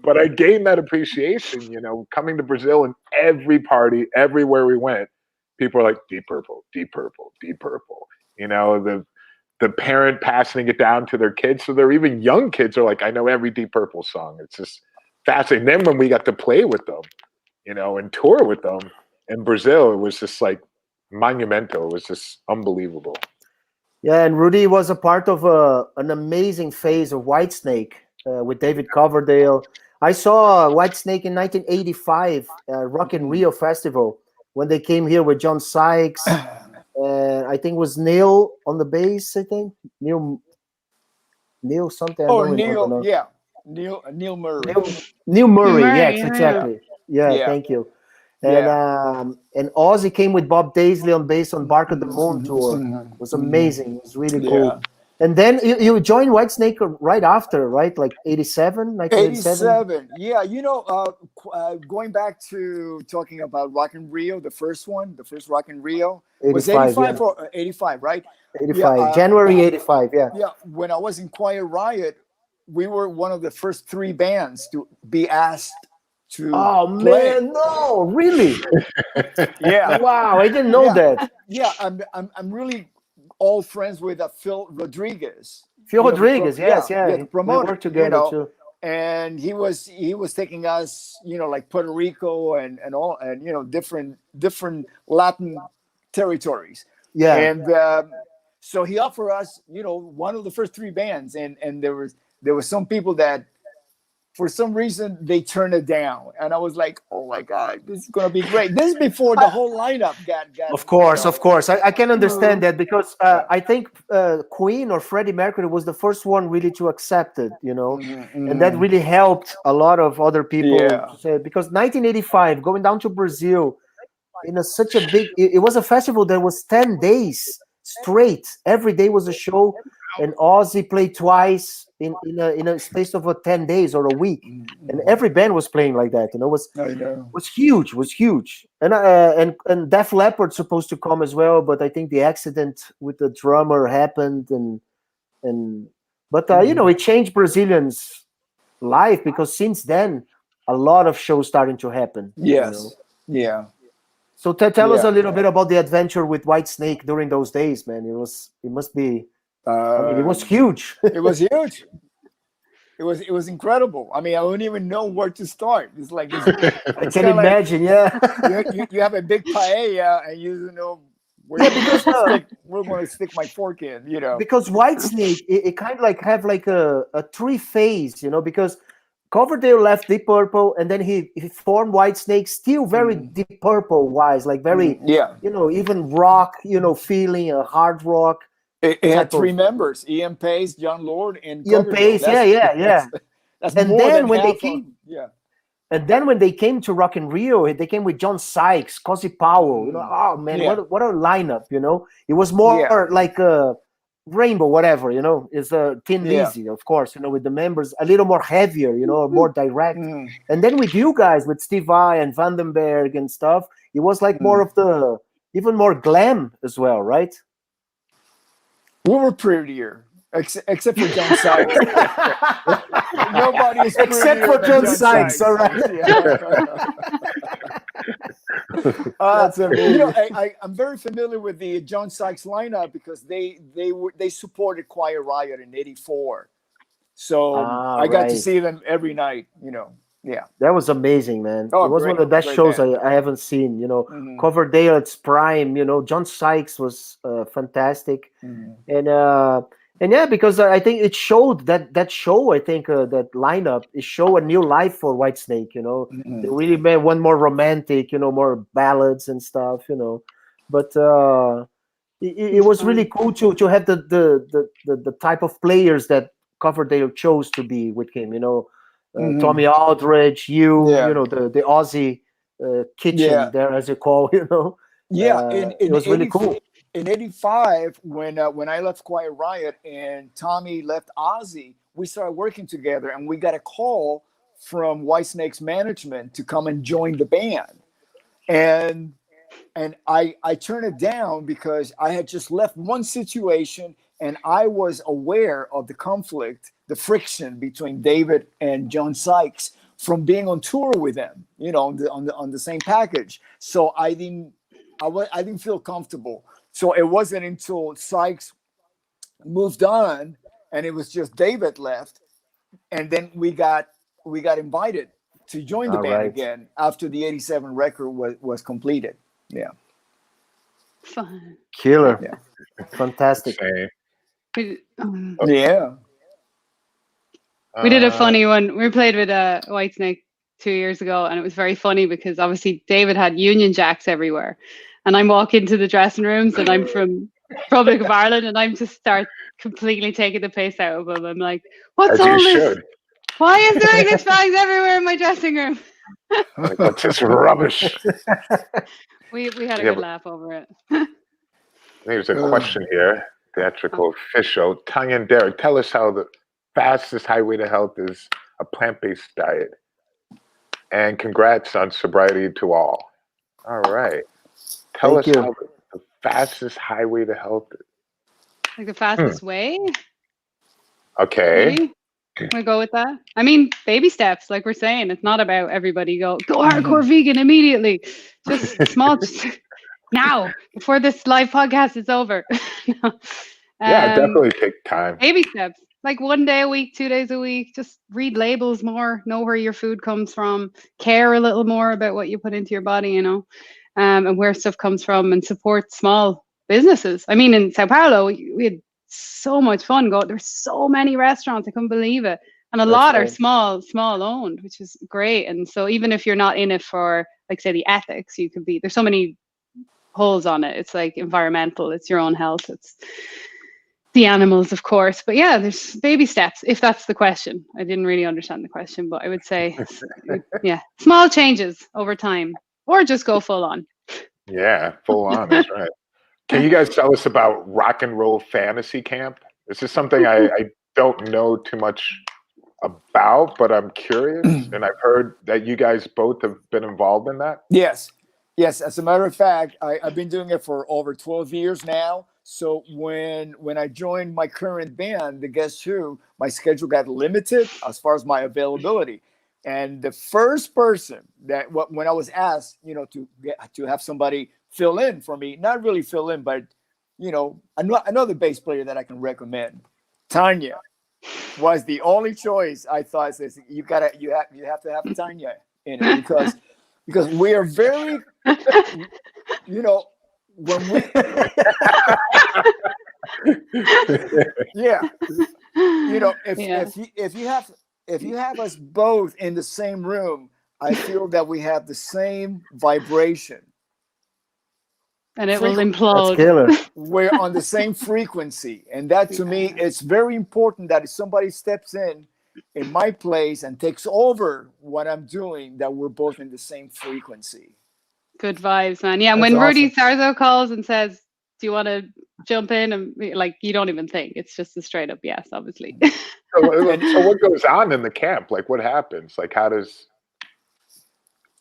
But I gained that appreciation, you know, coming to Brazil, and every party, everywhere we went, people are like, Deep Purple, Deep Purple, Deep Purple. You know, the parent passing it down to their kids. So they're even young kids are like, I know every Deep Purple song. It's just fascinating. Then when we got to play with them, you know, and tour with them in Brazil, it was just like monumental. It was just unbelievable. Yeah, and Rudy was a part of an amazing phase of Whitesnake with David Coverdale. I saw Whitesnake in 1985 Rock in Rio Festival when they came here with John Sykes. I think it was Neil on the bass. I think Neil something. Oh, Neil, yeah, Neil Murray. Neil Murray, yes, yeah, exactly. Yeah, thank you. And Yeah. And Ozzy came with Bob Daisley on bass on Bark of the Moon tour. It was amazing. It was really cool. Yeah. And then you joined Whitesnake right after, right? Like 1987? 87. Yeah, you know, going back to talking about Rock in Rio, the first Rock in Rio was 85 or 85, right? 85, Yeah, January 85, yeah. Yeah, when I was in Quiet Riot, we were one of the first 3 bands to be asked to play. Man, no, really? Yeah. Wow, I didn't know that. Yeah, I'm really all friends with Phil Rodriguez. Phil Rodriguez, yes, yeah. The promoter, we worked together too. And he was taking us, you know, like Puerto Rico and all, and you know, different Latin territories. Yeah. And so he offered us, you know, one of the first 3 bands, and there was some people that for some reason they turned it down, and I was like, oh my God, this is gonna be great. This is before the whole lineup got Of course. I can understand that because I think Queen or Freddie Mercury was the first one really to accept it, you know, and that really helped a lot of other people to say, because 1985 going down to Brazil in such a big, it was a festival that was 10 days straight. Every day was a show, and Ozzy played twice in a space of 10 days or a week, and every band was playing like that. You know, was huge. And Def Leppard's supposed to come as well, but I think the accident with the drummer happened, but you know, it changed Brazilians' life, because since then a lot of shows starting to happen. Yes, you know? So tell us a little bit about the adventure with Whitesnake during those days, man. It must be. I mean, it was huge. It was huge. It was incredible. I mean, I don't even know where to start. It's like I can imagine. You have a big paella, and you don't know where to stick my fork in. You know, because Whitesnake, it kind of like have like a 3 phase. You know, because Coverdale left Deep Purple, and then he formed Whitesnake, still very Deep Purple wise, like very you know, even rock, you know, feeling a hard rock. It had 3 members: Ian Pace, John Lord, and Ian Pace. Yeah. That's and more then than when half they came, of, and then when they came to Rock in Rio, they came with John Sykes, Cozy Powell. You know, oh man, what a lineup! You know, it was more like a Rainbow, whatever. You know, it's a Thin Lizzy, of course. You know, with the members a little more heavier. You know, more direct. And then with you guys, with Steve Vai and Vandenberg and stuff, it was like more of the even more glam as well, right? We were prettier, except for John Sykes. Nobody is except for John Sykes. All right. You know, I'm very familiar with the John Sykes lineup because they supported Quiet Riot in '84, so I got to see them every night. You know. Yeah, that was amazing, man. Oh, it was one of the best shows I haven't seen. You know, Coverdale at its prime. You know, John Sykes was fantastic, and yeah, because I think it showed that show. I think that lineup it showed a new life for Whitesnake. You know, they really made one more romantic. You know, more ballads and stuff. You know, but it was really cool to have the type of players that Coverdale chose to be with him. You know. Tommy Aldridge, you know, the Aussie kitchen there, as you call, you know. It was really cool. In '85, when I left Quiet Riot and Tommy left Ozzy, we started working together, and we got a call from Whitesnake's management to come and join the band, and I turned it down because I had just left one situation And I was aware of the conflict, the friction between David and John Sykes from being on tour with them, you know, on the same package. So I didn't feel comfortable. So it wasn't until Sykes moved on and it was just David left, and then we got invited to join the band again after the '87 record was completed. Yeah. Fun. Killer. Yeah. Fantastic. Yeah. We did a funny one. We played with Whitesnake 2 years ago, and it was very funny because obviously David had Union Jacks everywhere, and I'm walking into the dressing rooms, and I'm from Republic of Ireland, and I'm just start completely taking the piss out of him. I'm like, "What's all this? Why is there English flags everywhere in my dressing room?" Like, what's this rubbish? We had a good laugh over it. There's a question here. Theatrical official Tanya and Derrick, tell us how the fastest highway to health is a plant-based diet. And congrats on sobriety to all. All right. Tell us how the fastest highway to health is. Like the fastest way? Okay. Maybe? Can we go with that? I mean, baby steps, like we're saying. It's not about everybody go hardcore vegan immediately. Just small, now, before this live podcast is over. No. Yeah, definitely take time. Baby steps. Like 1 day a week, 2 days a week. Just read labels more. Know where your food comes from. Care a little more about what you put into your body, you know, and where stuff comes from, and support small businesses. I mean, in Sao Paulo, we had so much fun. There's so many restaurants. I couldn't believe it. And a lot are small owned, which is great. And so even if you're not in it for, like, say, the ethics, you could be, there's so many holes on it. It's like environmental, it's your own health, it's the animals, of course. But yeah, there's baby steps, if that's the question. I didn't really understand the question, but I would say, yeah, small changes over time, or just go full on. Yeah, full on, that's right. Can you guys tell us about Rock and Roll Fantasy Camp? This is something I don't know too much about, but I'm curious, and I've heard that you guys both have been involved in that. Yes. As a matter of fact, I've been doing it for over 12 years now. So when I joined my current band, the Guess Who, my schedule got limited as far as my availability. And the first person that when I was asked, you know, to have somebody fill in for me, not really fill in, but, you know, another bass player that I can recommend, Tanya, was the only choice. I thought, says you have to have Tanya in it because we are very, you know, when we, yeah, you know, if you have us both in the same room, I feel that we have the same vibration. And it will implode. We're on the same frequency. And that, to me, it's very important that if somebody steps in my place and takes over what I'm doing, that we're both in the same frequency. Good vibes, man. Yeah, and when Rudy Sarzo calls and says, do you want to jump in? And like, you don't even think. It's just a straight up yes, obviously. So what goes on in the camp? Like, what happens? Like, how does...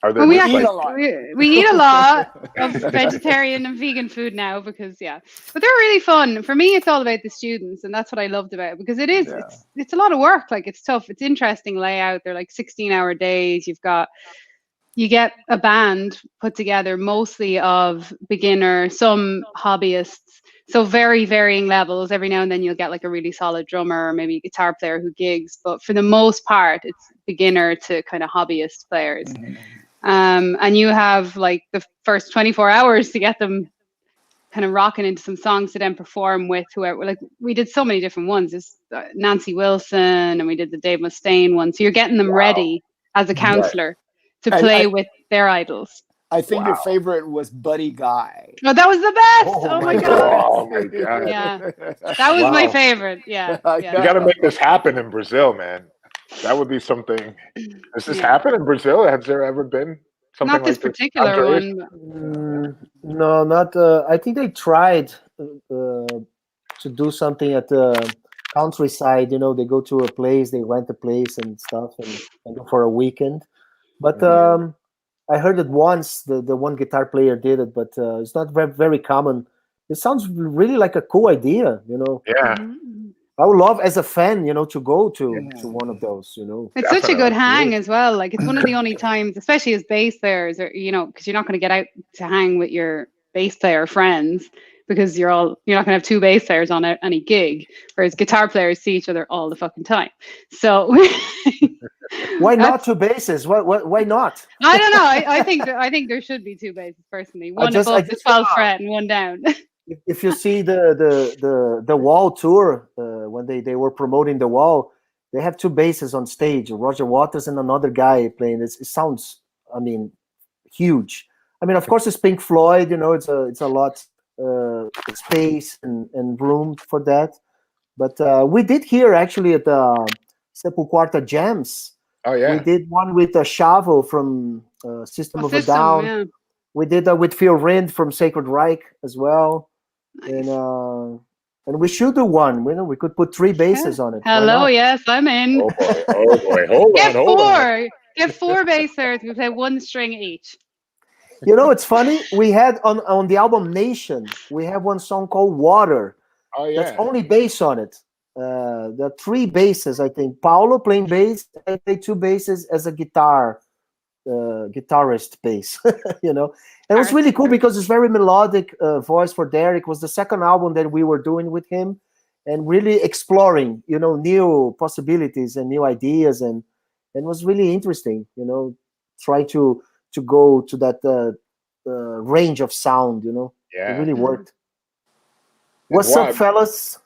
We eat a lot of vegetarian and vegan food now because, yeah, but they're really fun. For me, it's all about the students, and that's what I loved about it, because it is, it's a lot of work. Like, it's tough. It's interesting layout. They're like 16-hour days. You get a band put together mostly of beginner, some hobbyists, so very varying levels. Every now and then you'll get like a really solid drummer or maybe a guitar player who gigs, but for the most part, it's beginner to kind of hobbyist players. Mm-hmm. And you have like the first 24 hours to get them kind of rocking into some songs to then perform with whoever. Like, we did so many different ones. There's Nancy Wilson, and we did the Dave Mustaine one. So you're getting them ready as a counselor to play with their idols. I think your favorite was Buddy Guy. Oh, that was the best. Oh my God. Oh my God. Yeah, that was my favorite. Yeah. You got to make this happen in Brazil, man. That would be something. Does this happen in Brazil? Has there ever been something not this like particular one? No, not. I think they tried to do something at the countryside. You know, they go to a place, they rent a place and stuff, and go for a weekend. But I heard it once. The one guitar player did it, but it's not very, very common It sounds really like a cool idea, you know. Yeah. I would love, as a fan, you know, to go to one of those, you know. It's such a good hang Definitely. as well. Like it's one of the only times, especially as bass players, or you know, because you're not going to get out to hang with your bass player friends because you're not going to have two bass players on any gig, whereas guitar players see each other all the fucking time. So Why not two basses? Why not? I don't know. I think there should be two basses personally. One above the 12th fret and one down. If you see the Wall tour, when they were promoting the Wall, they have two basses on stage, Roger Waters and another guy playing. It sounds, I mean, huge. I mean, of course, it's Pink Floyd. You know, it's a lot space and room for that. But we did here actually at the SepulQuarta jams. Oh yeah. We did one with Chavo from System of a Down. Yeah. We did that with Phil Rind from Sacred Reich as well. Nice. And we should do one. We could put three basses on it. Hello, yes, I'm in. Oh boy. Hold on. Get four bass players. We play one string each. You know, it's funny. We had on the album Nation, we have one song called Water. Oh yeah. That's only bass on it. There are three basses, I think. Paulo playing bass. I play two basses as a guitarist bass. You know, and it was really cool because it's very melodic voice for Derrick. It was the second album that we were doing with him, and really exploring, you know, new possibilities and new ideas, and it was really interesting. You know, try to go to that range of sound. You know, Yeah. it really worked. What's up, fellas?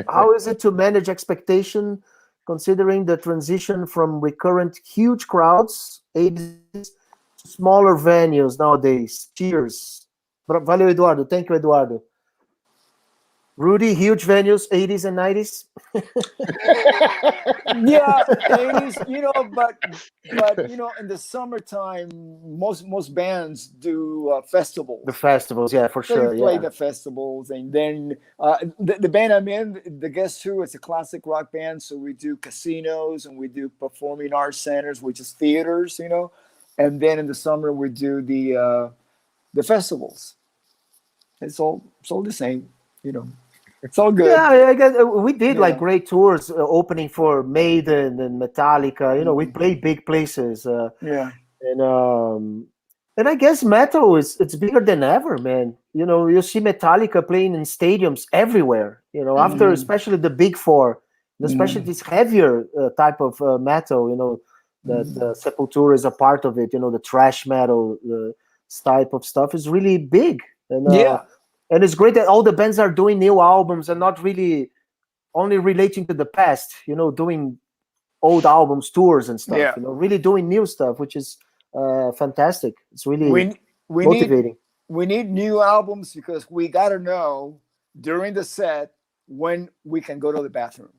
How is it to manage expectation, considering the transition from recurrent huge crowds, 80s, to smaller venues nowadays? Cheers. Valeu, Eduardo. Thank you, Eduardo. Rudy, huge venues, 80s and 90s. Yeah, 80s, you know, but you know, in the summertime, most bands do festivals. The festivals, yeah, for sure. They play Yeah. the festivals, and then the band I'm in, the Guess Who, it's a classic rock band, so we do casinos and we do performing arts centers, which is theaters, you know, and then in the summer we do the festivals. It's all the same, you know. It's all good. Yeah, I guess we did like great tours, opening for Maiden and Metallica. You know, we played big places. Yeah. And I guess metal it's bigger than ever, man. You know, you see Metallica playing in stadiums everywhere. You know, after especially the big four, and especially this heavier type of metal. You know, that Sepultura is a part of it. You know, the thrash metal type of stuff is really big. And and it's great that all the bands are doing new albums and not really only relating to the past. You know, doing old albums, tours and stuff. Yeah. You know, really doing new stuff, which is fantastic. It's really motivating. We need new albums because we got to know during the set when we can go to the bathroom.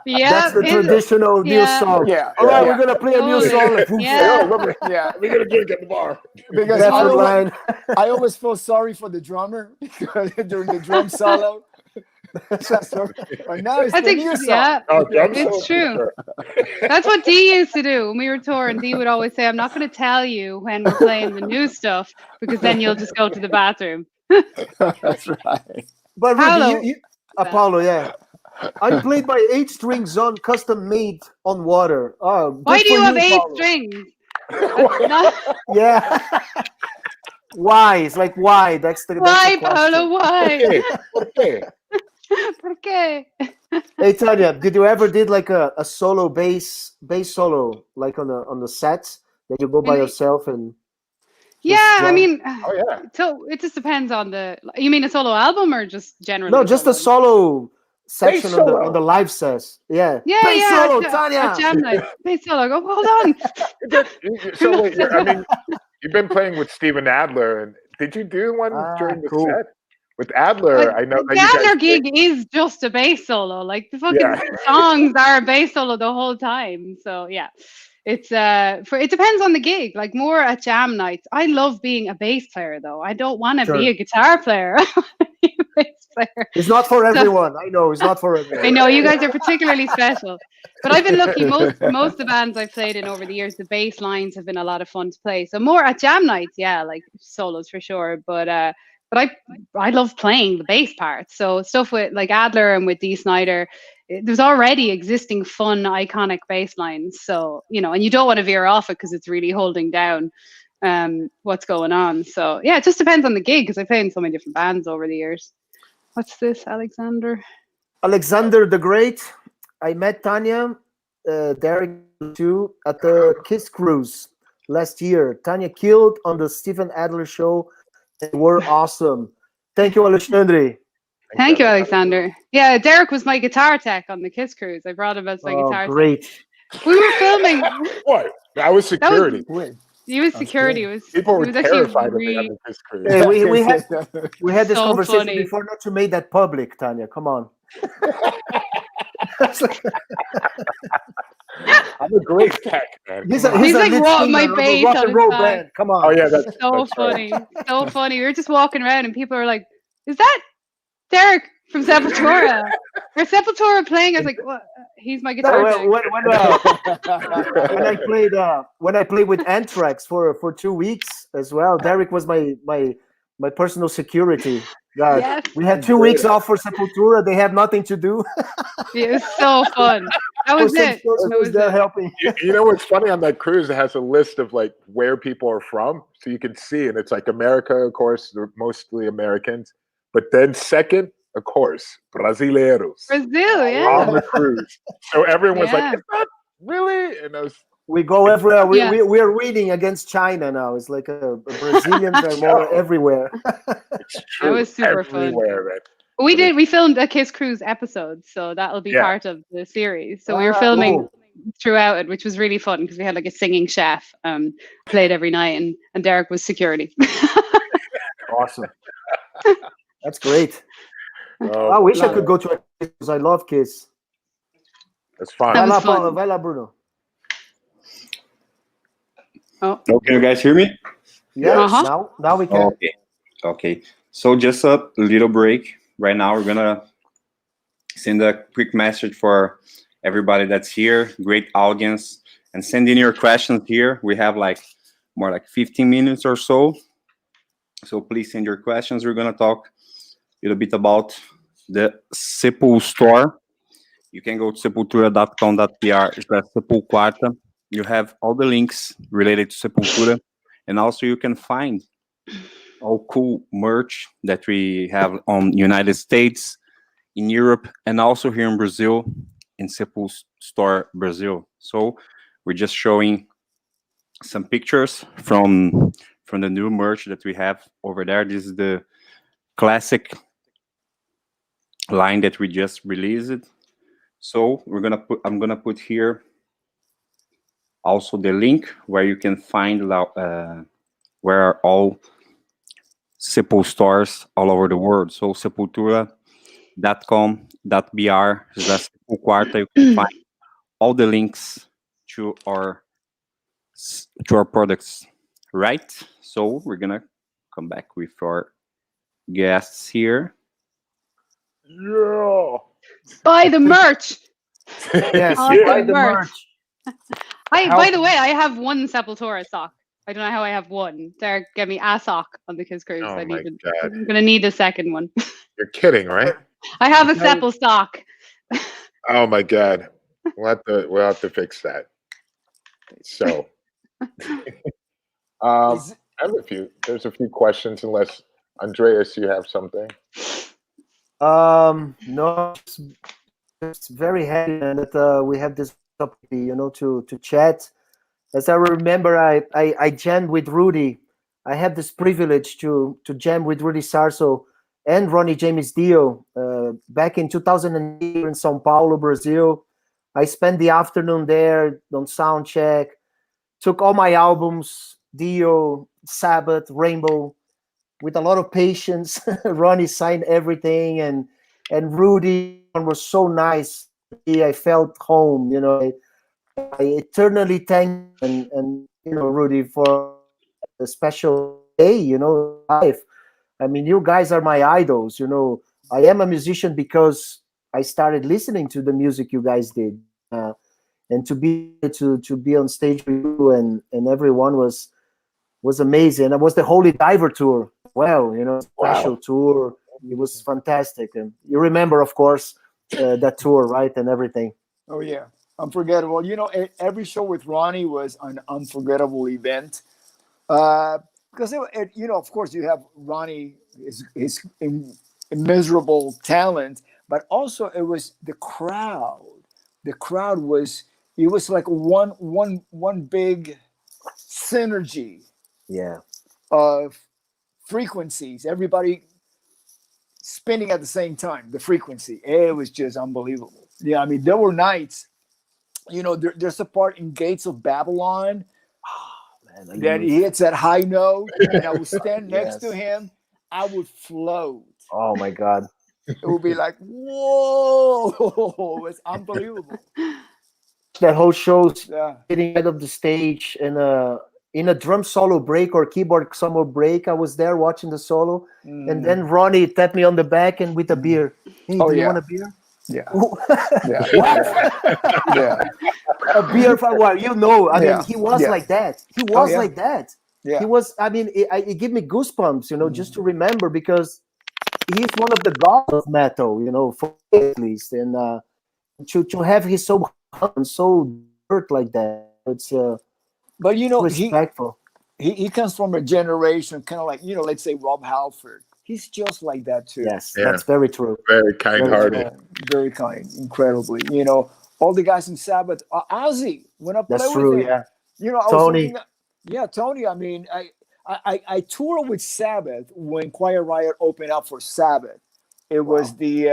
Yeah, that's the traditional new song. Yeah. All right, we're gonna play a new song. Yeah. We're gonna drink at the bar. Because I always feel sorry for the drummer because during the drum solo. But now it's the new song. Yeah, it's true. That's what Dee used to do when we were touring. Dee would always say, "I'm not going to tell you when we're playing the new stuff because then you'll just go to the bathroom." That's right. But Rudy, Apollo, yeah. I played by 8 strings on custom made on water. Oh, why do you have 8 Paulo. strings? Yeah. Why? It's like why? That's the Why, question. Paolo? Why? ¿Por qué? Hey Tanya, did you ever did like a solo bass solo like on the set that you go by yourself and? Yeah, I mean, yeah. So it just depends on the. You mean a solo album or just generally? No, just a solo section on the live sets. Yeah. Yeah, bass yeah. solo, Tanya. A jam night. Bass solo. Go, hold on. So wait, I mean, you've been playing with Steven Adler, and did you do one during the set? With Adler, I know. The Adler gig is just a bass solo. Like the fucking songs are a bass solo the whole time. So yeah, It's it depends on the gig. Like more at jam nights. I love being a bass player though. I don't want to Sure. be a guitar player. I wanna be a bass player. It's not for So- everyone. I know it's not for everyone. I know you guys are particularly special, but I've been lucky. Most of the bands I've played in over the years, the bass lines have been a lot of fun to play. So more at jam nights, yeah, like solos for sure. But I love playing the bass parts. So stuff with like Adler and with Dee Snider, there's already existing fun, iconic bass lines. So and you don't want to veer off it because it's really holding down what's going on. So yeah, it just depends on the gig because I played in so many different bands over the years. What's this, Alexander? Alexander the Great. I met Tanya, Derrick too, at the Kiss Cruise last year. Tanya killed on the Steven Adler show. They were awesome. Thank you, Alexandre. Thank you, Alexander. Yeah, Derrick was my guitar tech on the Kiss Cruise. I brought him as my guitar Great. tech. We were filming. What? I was security. He was security. People were he was actually terrified of me really, on this cruise. Hey, we had this So conversation funny. before not to make that public, Tanya. Come on. I'm a great tech, man. He's Come on. He's a like, lead what, singer my of a bass rock on and his roll back. band. Come on. Oh yeah, that's so that's funny. Right. So funny. We were just walking around and people are like, is that Derrick from Sepultura? Or Sepultura playing? I was like, what? He's my guitar No, tech. when I played with Anthrax for 2 weeks as well, Derrick was my personal security. God, Yes. we had 2 weeks off for Sepultura. They had nothing to do. It was so fun. That was Some it. person That was was there it. helping. You know what's funny on that cruise? It has a list of like where people are from, so you can see, and it's like America, of course, they're mostly Americans, but then second, of course, Brasileiros Brazil, on yeah. the cruise. So everyone was Yeah. like, "Is that really?" And I was, We go everywhere. Yeah. We are winning against China now. It's like Brazilians are more everywhere. "It's true." was super fun. everywhere, man. We filmed a Kiss Cruise episode, so that'll be Yeah. part of the series. So we were filming Cool. throughout it, which was really fun because we had like a singing chef played every night, and Derrick was security. Awesome. That's great. Oh, I wish I could go to a Kiss because I love Kiss. that's fine. That was Vai lá, fun. Paulo. Vai lá, Bruno. Oh, Okay, you guys hear me? Yes, Uh-huh. now we can. Okay. So just a little break. Right now, we're gonna send a quick message for everybody that's here. Great audience, and send in your questions here. We have like more like 15 minutes or so. So please send your questions. We're gonna talk a little bit about the Sepul store. You can go to sepultura.com.br/SepulQuarta. You have all the links related to Sepultura, and also you can find all cool merch that we have on United States, in Europe, and also here in Brazil, in Sepul Store Brazil. So we're just showing some pictures from the new merch that we have over there. This is the classic line that we just released. So I'm gonna put here also the link where you can find where are all Sepul stores all over the world. So sepultura.com.br/SepulQuarta. You can find all the links to our products, right? So we're gonna come back with our guests here. Yeah. buy the merch. Yes, Awesome buy the merch. merch. By the way, I have one Sepultura sock. I don't know how I have one. Derrick gave me a sock on the Kiss Cruise. Oh I my need God. I'm gonna need a second one. You're kidding, right? I have a Sepul sock. Oh my God. We'll have to fix that. So I have there's a few questions, unless Andreas, you have something. No, it's very happy that we have this opportunity, to chat. As I remember, I jammed with Rudy. I had this privilege to jam with Rudy Sarzo and Ronnie James Dio back in 2008 in São Paulo, Brazil. I spent the afternoon there on sound check, took all my albums, Dio, Sabbath, Rainbow, with a lot of patience. Ronnie signed everything, and Rudy was so nice. I felt home, I eternally thank and Rudy, for a special day, life. I mean, you guys are my idols. I am a musician because I started listening to the music you guys did, and to be on stage with you and everyone was amazing. It was the Holy Diver tour. Well, special tour. It was fantastic, and you remember, of course, that tour, right, and everything. Oh yeah, unforgettable. Every show with Ronnie was an unforgettable event. Because of course, you have Ronnie, his immeasurable talent, but also it was the crowd. The crowd was like one big synergy. Yeah. Of frequencies, everybody spinning at the same time. The frequency, it was just unbelievable. Yeah, I mean, there were nights. There's a part in Gates of Babylon. That he hits that high note, and I would stand next to him. I would float. Oh my God! It would be like, whoa! It's unbelievable. That whole show, sitting out of the stage and in a drum solo break or keyboard solo break, I was there watching the solo, and then Ronnie tapped me on the back and with a beer. Hey, do you want a beer? Yeah. A beer for a while, I mean, he was like that. He was like that. Yeah. He was. I mean, it gave me goosebumps, just to remember, because he's one of the gods of metal, for me at least, and to have his so dirt like that, it's but respectful. He comes from a generation kind of like let's say Rob Halford. He's just like that too. Yes, that's very true. Very kind-hearted. Very kind, incredibly. All the guys in Sabbath. Ozzy, when I play with him. Yeah. Tony. Tony. I mean, I toured with Sabbath when Quiet Riot opened up for Sabbath. It was the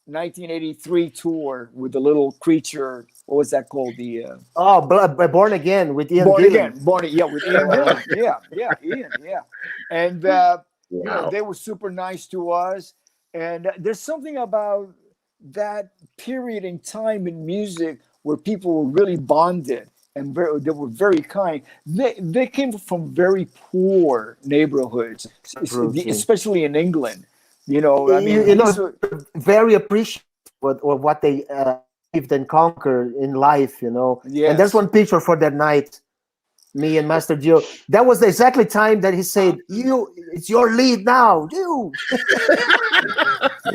1983 tour with the little creature. What was that called? The Born Again with Ian. With Ian Gillan. Ian. Yeah. And they were super nice to us. And there's something about that period in time in music where people were really bonded and they were very kind. They came from very poor neighborhoods, especially in England. Very appreciative of what they lived and conquered in life. Yes. And there's one picture for that night. Me and Master Gio. That was the exactly time that he said, it's your lead now, you.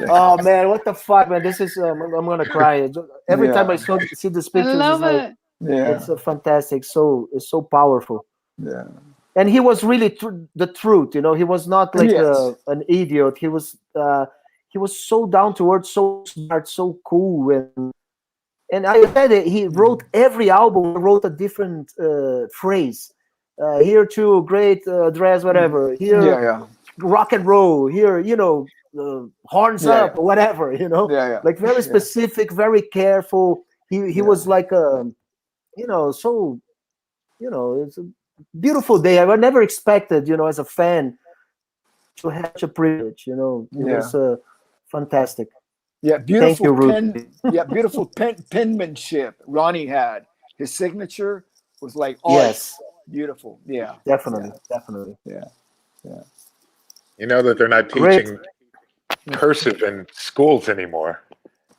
Oh man, what the fuck, man! This is I'm gonna cry every time I see this picture. I love it. It's fantastic. It's so powerful. Yeah, and he was really the truth. He was not like an idiot. He was so down to earth, so smart, so cool, and I said it, he wrote every album, wrote a different phrase. Here too, great dress, whatever. Here, rock and roll. Here, horns up, or whatever. Like very specific, very careful. He was like so. It's a beautiful day. I never expected, as a fan, to have such a privilege. It was fantastic. Yeah, beautiful. Thank you, Beautiful penmanship Ronnie had. His signature was like beautiful. Yeah, definitely. Yeah. You know that they're not teaching cursive in schools anymore.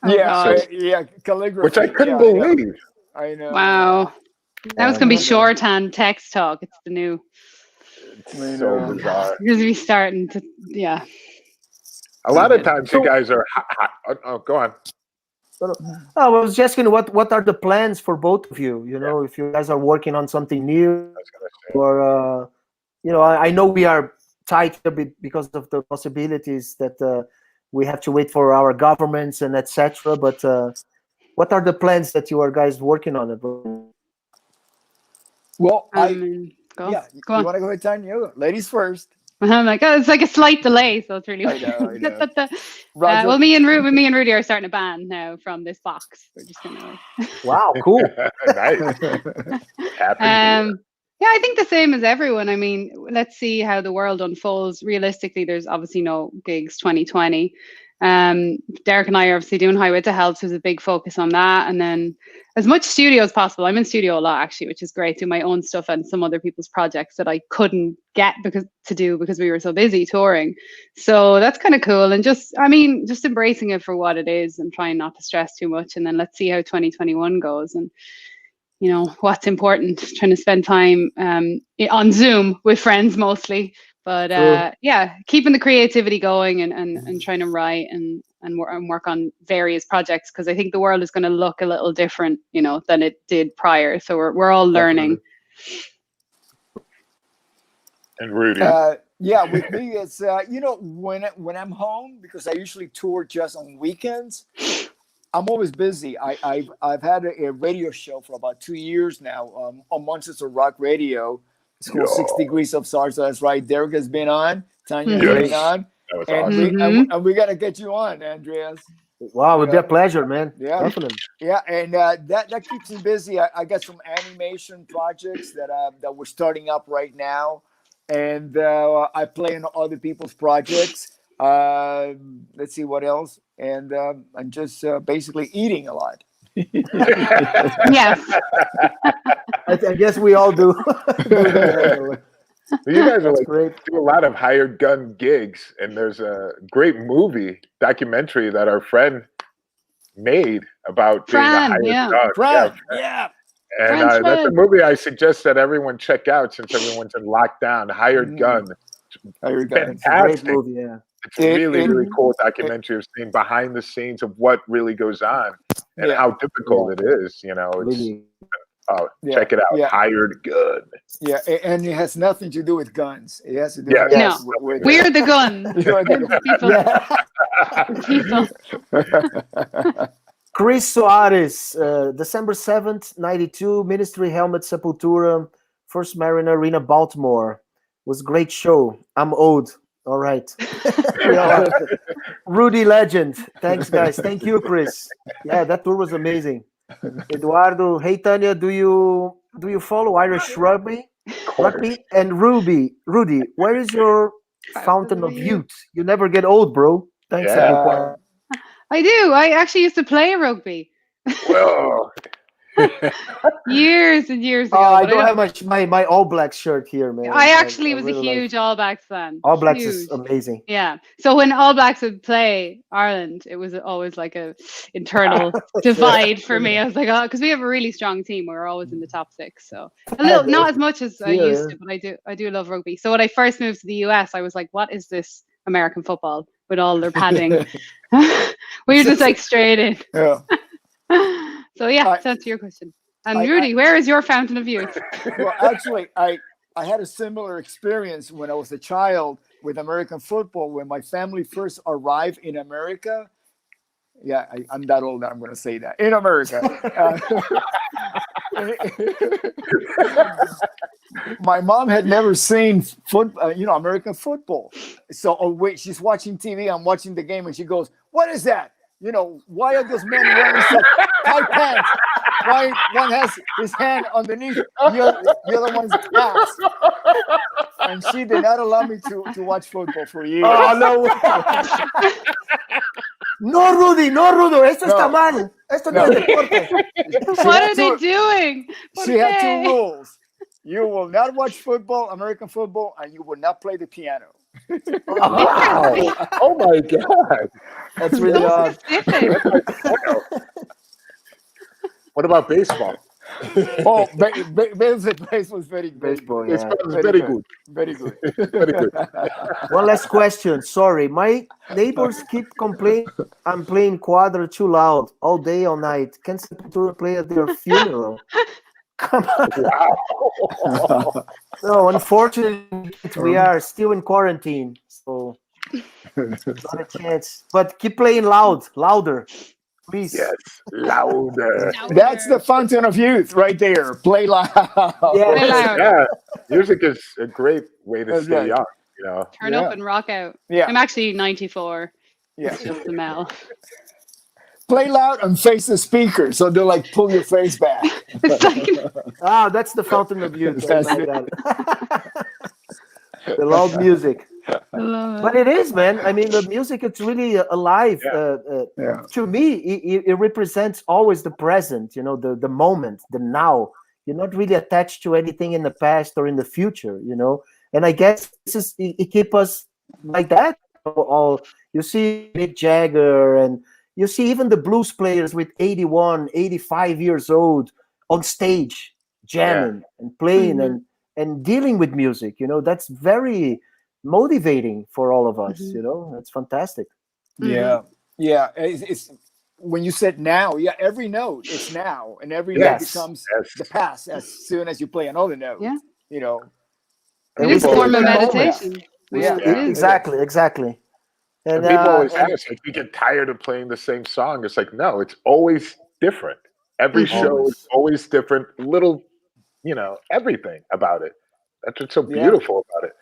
Calligraphy, which I couldn't believe. I know. Wow, that was gonna be shorthand text talk. It's the new. It's so bizarre. You're gonna be starting to A lot of times you guys are hot. Oh, go on. I was just asking what are the plans for both of you? If you guys are working on something new, or I know we are tight a bit because of the possibilities that we have to wait for our governments and etc. But what are the plans that you are guys working on? Well, you want to go ahead, Tanya? Ladies first. I'm like, it's like a slight delay, so it's really. I know. Well, me and Rudy are starting a band now from this box. We're just gonna. Wow, cool. Nice. Happy. Yeah, I think the same as everyone. I mean, let's see how the world unfolds. Realistically, there's obviously no gigs 2020. Derek and I are obviously doing Highway to Health, so there's a big focus on that. And then as much studio as possible. I'm in studio a lot, actually, which is great, do my own stuff and some other people's projects that I couldn't get to do because we were so busy touring. So that's kind of cool. And just embracing it for what it is and trying not to stress too much. And then let's see how 2021 goes. And you know, what's important, trying to spend time on Zoom with friends mostly. But yeah, keeping the creativity going and trying to write and work on various projects, because I think the world is going to look a little different, you know, than it did prior. So we're all learning. And Rudy. Yeah, with me, it's you know, when I'm home, because I usually tour just on weekends, I'm always busy. I've had a radio show for about 2 years now on Manchester Rock Radio. It's called 6 Degrees of Sarzo. That's right. Derek has been on. Tanya has been on. That was And, awesome. we got to get you on, Andreas. Wow, it would be a pleasure, man. Yeah. Definitely. Yeah, and that keeps me busy. I got some animation projects that we're starting up right now. And I play in other people's projects. Let's see what else. And I'm just basically eating a lot. Yes. I guess we all do. You guys are like great. do a lot of hired gun gigs, and there's a great documentary that our friend made about being a hired gun. Fran, yeah. And that's a movie I suggest that everyone check out since everyone's in lockdown. Hired Gun. Hired Gun. It's a great movie, yeah. It's really cool documentary of seeing behind the scenes of what really goes on and how difficult it is. You know, it's Really. check it out. Yeah. Hired Gun. Yeah, and it has nothing to do with guns. It has to do with We're the gun. People. Chris Soares, December 7th, 92, Ministry Helmet, Sepultura, First Mariner Arena, Baltimore. Was great show. I'm old. All right. Rudy Legend. Thanks, guys. Thank you, Chris. Yeah, that tour was amazing. Eduardo, hey Tanya, do you follow Irish rugby? And Rudy, where is your fountain of youth? You never get old, bro. Thanks, everyone. I do. I actually used to play rugby. Whoa. Years and years ago. I don't have my All Blacks shirt here, man. I actually was really a huge All Blacks fan. All Blacks is amazing. Yeah. So when All Blacks would play Ireland, it was always like a internal divide for me. I was like, oh, because we have a really strong team. We're always in the top 6. So a little, not as much as I used to, but I do love rugby. So when I first moved to the US, I was like, what is this American football with all their padding? We were just like straight in. Yeah. So yeah, to answer your question. And Rudy, where is your fountain of youth? Well, actually, I had a similar experience when I was a child with American football. When my family first arrived in America, yeah, I'm that old that I'm going to say that. In America. My mom had never seen American football. So, wait, she's watching TV. I'm watching the game, and she goes, "What is that? You know, why are those men wearing such tight pants? Why one has his hand underneath the other one's ass?" And she did not allow me to watch football for years. Oh, no. No, Rudy, esto está mal. Esto no es deporte. What are they doing? She had 2 rules. You will not watch football, American football, and you will not play the piano. Wow. Oh my God. That's really odd. What about baseball? Oh, baseball is very good. Baseball, It's very good. Very good. Very good. One last question. Sorry, my neighbors keep complaining I'm playing QUADRA too loud all day, all night. Can Sepultura play at their funeral? Come on. Wow. No, unfortunately, we are still in quarantine, so not a chance. But keep playing louder, please. Yes, louder. That's the fountain of youth right there. Play loud. Yeah, music is a great way to stay young. You know, Turn up and rock out. Yeah. I'm actually 94. Yeah. It's just the Mel. Play loud and face the speaker, so they'll like pull your face back. It's like, That's the fountain of youth. That's I got it. The loud music. I love But it. it is, man. I mean, the music, it's really alive. Yeah. To me, it represents always the present, the moment, the now. You're not really attached to anything in the past or in the future, And I guess it keep us like that. All you see Mick Jagger, and you see even the blues players with 81, 85 years old on stage jamming and playing Mhm. and dealing with music. That's very motivating for all of us. Mhm. It's fantastic. Yeah, yeah. It's when you said now. Yeah, every note it's now, and every note Yes. becomes Yes. the past as soon as you play another note. Yeah. You know. And It we is a stay form in of that moment. meditation. Yeah, it is. Exactly. And people always ask, like, you get tired of playing the same song. It's like, no, it's always different. Every Mhm. show is always different. Little, everything about it. That's what's so Yeah. beautiful about it.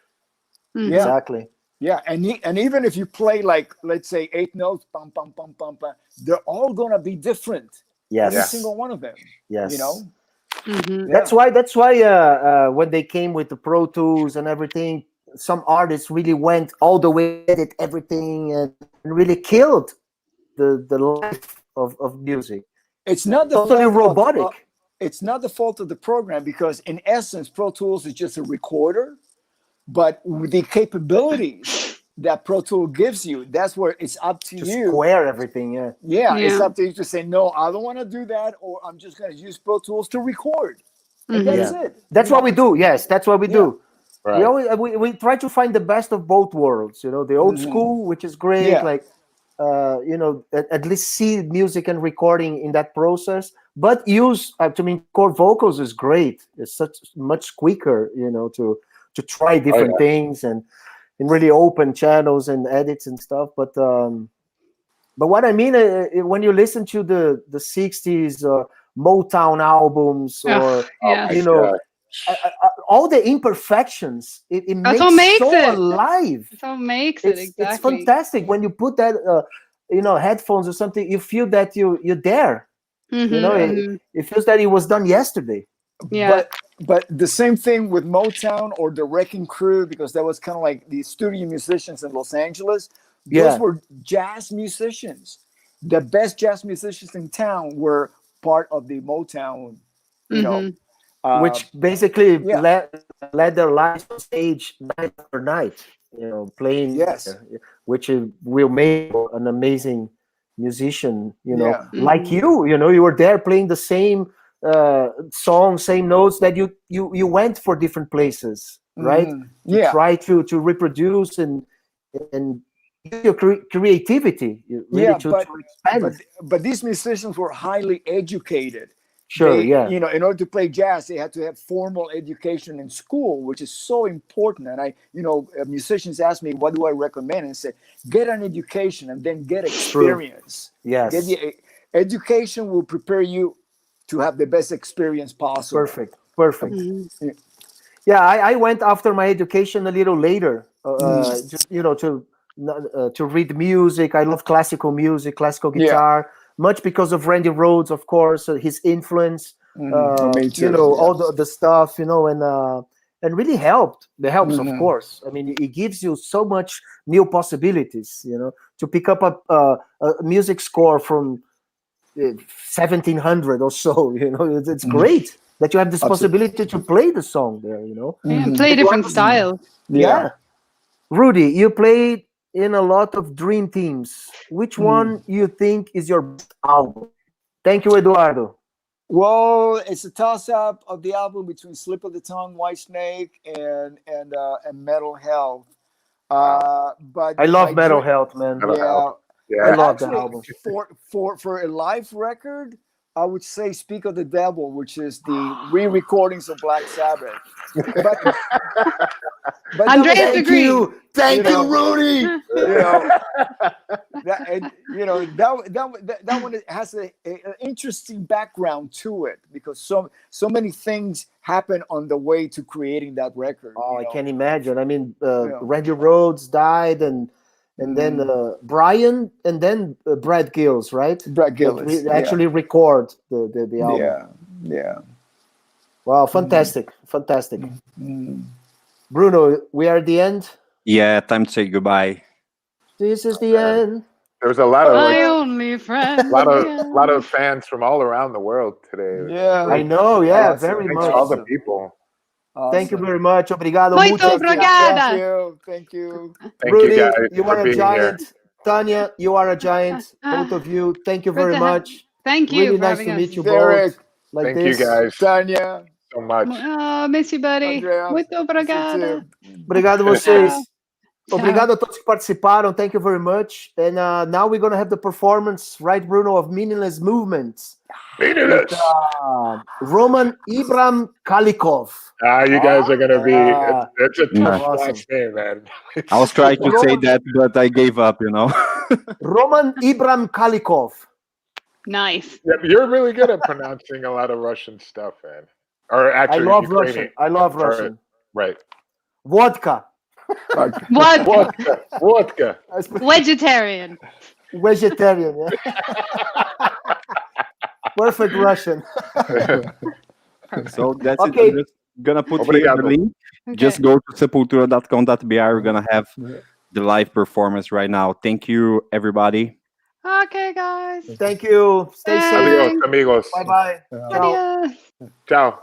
Mhm. Yeah. Exactly. Yeah, and even if you play like, let's say, 8 notes, pum pum pum pum pum, they're all gonna be different. Every Yes. single one of them. Yes. You know. Mhm. Yeah. That's why when they came with the Pro Tools and everything, some artists really went all the way, did everything, and really killed the life of music. It's not the Totally fault robotic. it's not the fault of the program, because in essence, Pro Tools is just a recorder, but with the capabilities that Pro Tool gives you, that's where it's up to to you. square everything. Yeah. Yeah, it's Yeah. up to you to say, no, I don't want to do that, or I'm just going to use Pro Tools to record. And Mhm. that's Yeah. it. That's what we do. Yes, that's what we Yeah. do. Right. We always we try to find the best of both worlds. The old school, which is great, Yeah. like at least see music and recording in that process. But use core vocals is great. It's much quicker, to try different things and really open channels and edits and stuff. But what I mean, when you listen to the '60s or Motown albums, or Ugh, yes. you know God. all the imperfections, it That's makes what makes so it. alive. That's what makes it, It's exactly. fantastic when you put that headphones or something. You feel that you're there. Mhm. It feels that it was done yesterday. Yeah. But the same thing with Motown or the Wrecking Crew, because that was kind of like the studio musicians in Los Angeles. Those Yeah. were jazz musicians. The best jazz musicians in town were part of the Motown, you know. Mhm. Which basically yeah. led their lives on stage night after night, playing, Yes. which will make an amazing musician, Yeah. like Mhm. you were there playing the same song, same notes, that you went for different places, right? Mhm. To Yeah. try to reproduce and use your creativity, really, Yeah, to but expand. but these musicians were highly educated. Sure, They, yeah. in order to play jazz, they had to have formal education in school, which is so important. And musicians ask me, what do I recommend? And I say, get an education and then get experience. Yes. Get the education will prepare you to have the best experience possible. Perfect. Mhm. Yeah, I went after my education a little later, just to read music. I love classical music, classical Yeah. guitar, much because of Randy Rhoads, of course, his influence. Me too. All the stuff, and really helped. The helps, of Mhm. course. I mean, it gives you so much new possibilities. To pick up a music score from 1700 or so. It's great that you have this possibility to play the song there. Yeah, play different styles. Yeah. Rudy, you played in a lot of dream teams. Which one you think is your best album? Thank you, Eduardo. Well, it's a toss-up of the album between Slip of the Tongue, White Snake, and Metal Health. But I love my Metal dream, Health, man. Metal Health. I Yeah. love that actually, album. for a live record, I would say "Speak of the Devil," which is the re-recordings of Black Sabbath. But Andreas that was, agreed. Thank you, Rudy. that one has an interesting background to it, because so many things happen on the way to creating that record. Oh, I can't imagine. I mean, Yeah. Randy Rhoads died, and then Brian, and then Brad Gills, right? Brad Gillis, That actually record the album. Yeah. Wow, fantastic. Bruno, we are at the end. Yeah, time to say goodbye. This is the end. There's a lot of My like, only friend. lot of fans from all around the world today. Yeah. I know, yeah, Awesome. very Thanks much. to all the people. Thank you Awesome. very much. Obrigado. Muito mucho. obrigada. Thank you. Thank you. Thank Rudy, you guys you for are a being giant. here. Tanya, you are a giant. Both of you, thank you Good very to have- much. Thank you Really for nice having to us. meet you Derrick. both. Like Thank this. you guys Tanya. so much. Miss you, buddy. Andreas. Muito obrigada. Obrigado a vocês. Tchau. Obrigado a todos que participaram. Thank you very much. And now we're going to have the performance, right, Bruno, of Meaningless Movements. Meaningless. Roman Ibram Kalikov. You guys are gonna be. It's a tough Awesome. last name, man. I was trying to say that, but I gave up, you know. Roman Ibram Kalikov. Nice. Yeah, you're really good at pronouncing a lot of Russian stuff, man. Or I actually, love Ukrainian. Russian. I love Russian. Right. Vodka. What? Vodka. Vegetarian. Vegetarian. Yeah. Perfect Russian. So that's Okay. it. I'm just gonna put here the Obrigado. link. Okay. Just go to sepultura.com.br. We're gonna have the live performance right now. Thank you, everybody. Okay, guys. Thank you. Stay safe. Adios, Thanks. amigos. Bye-bye. Ciao. Adios. Ciao.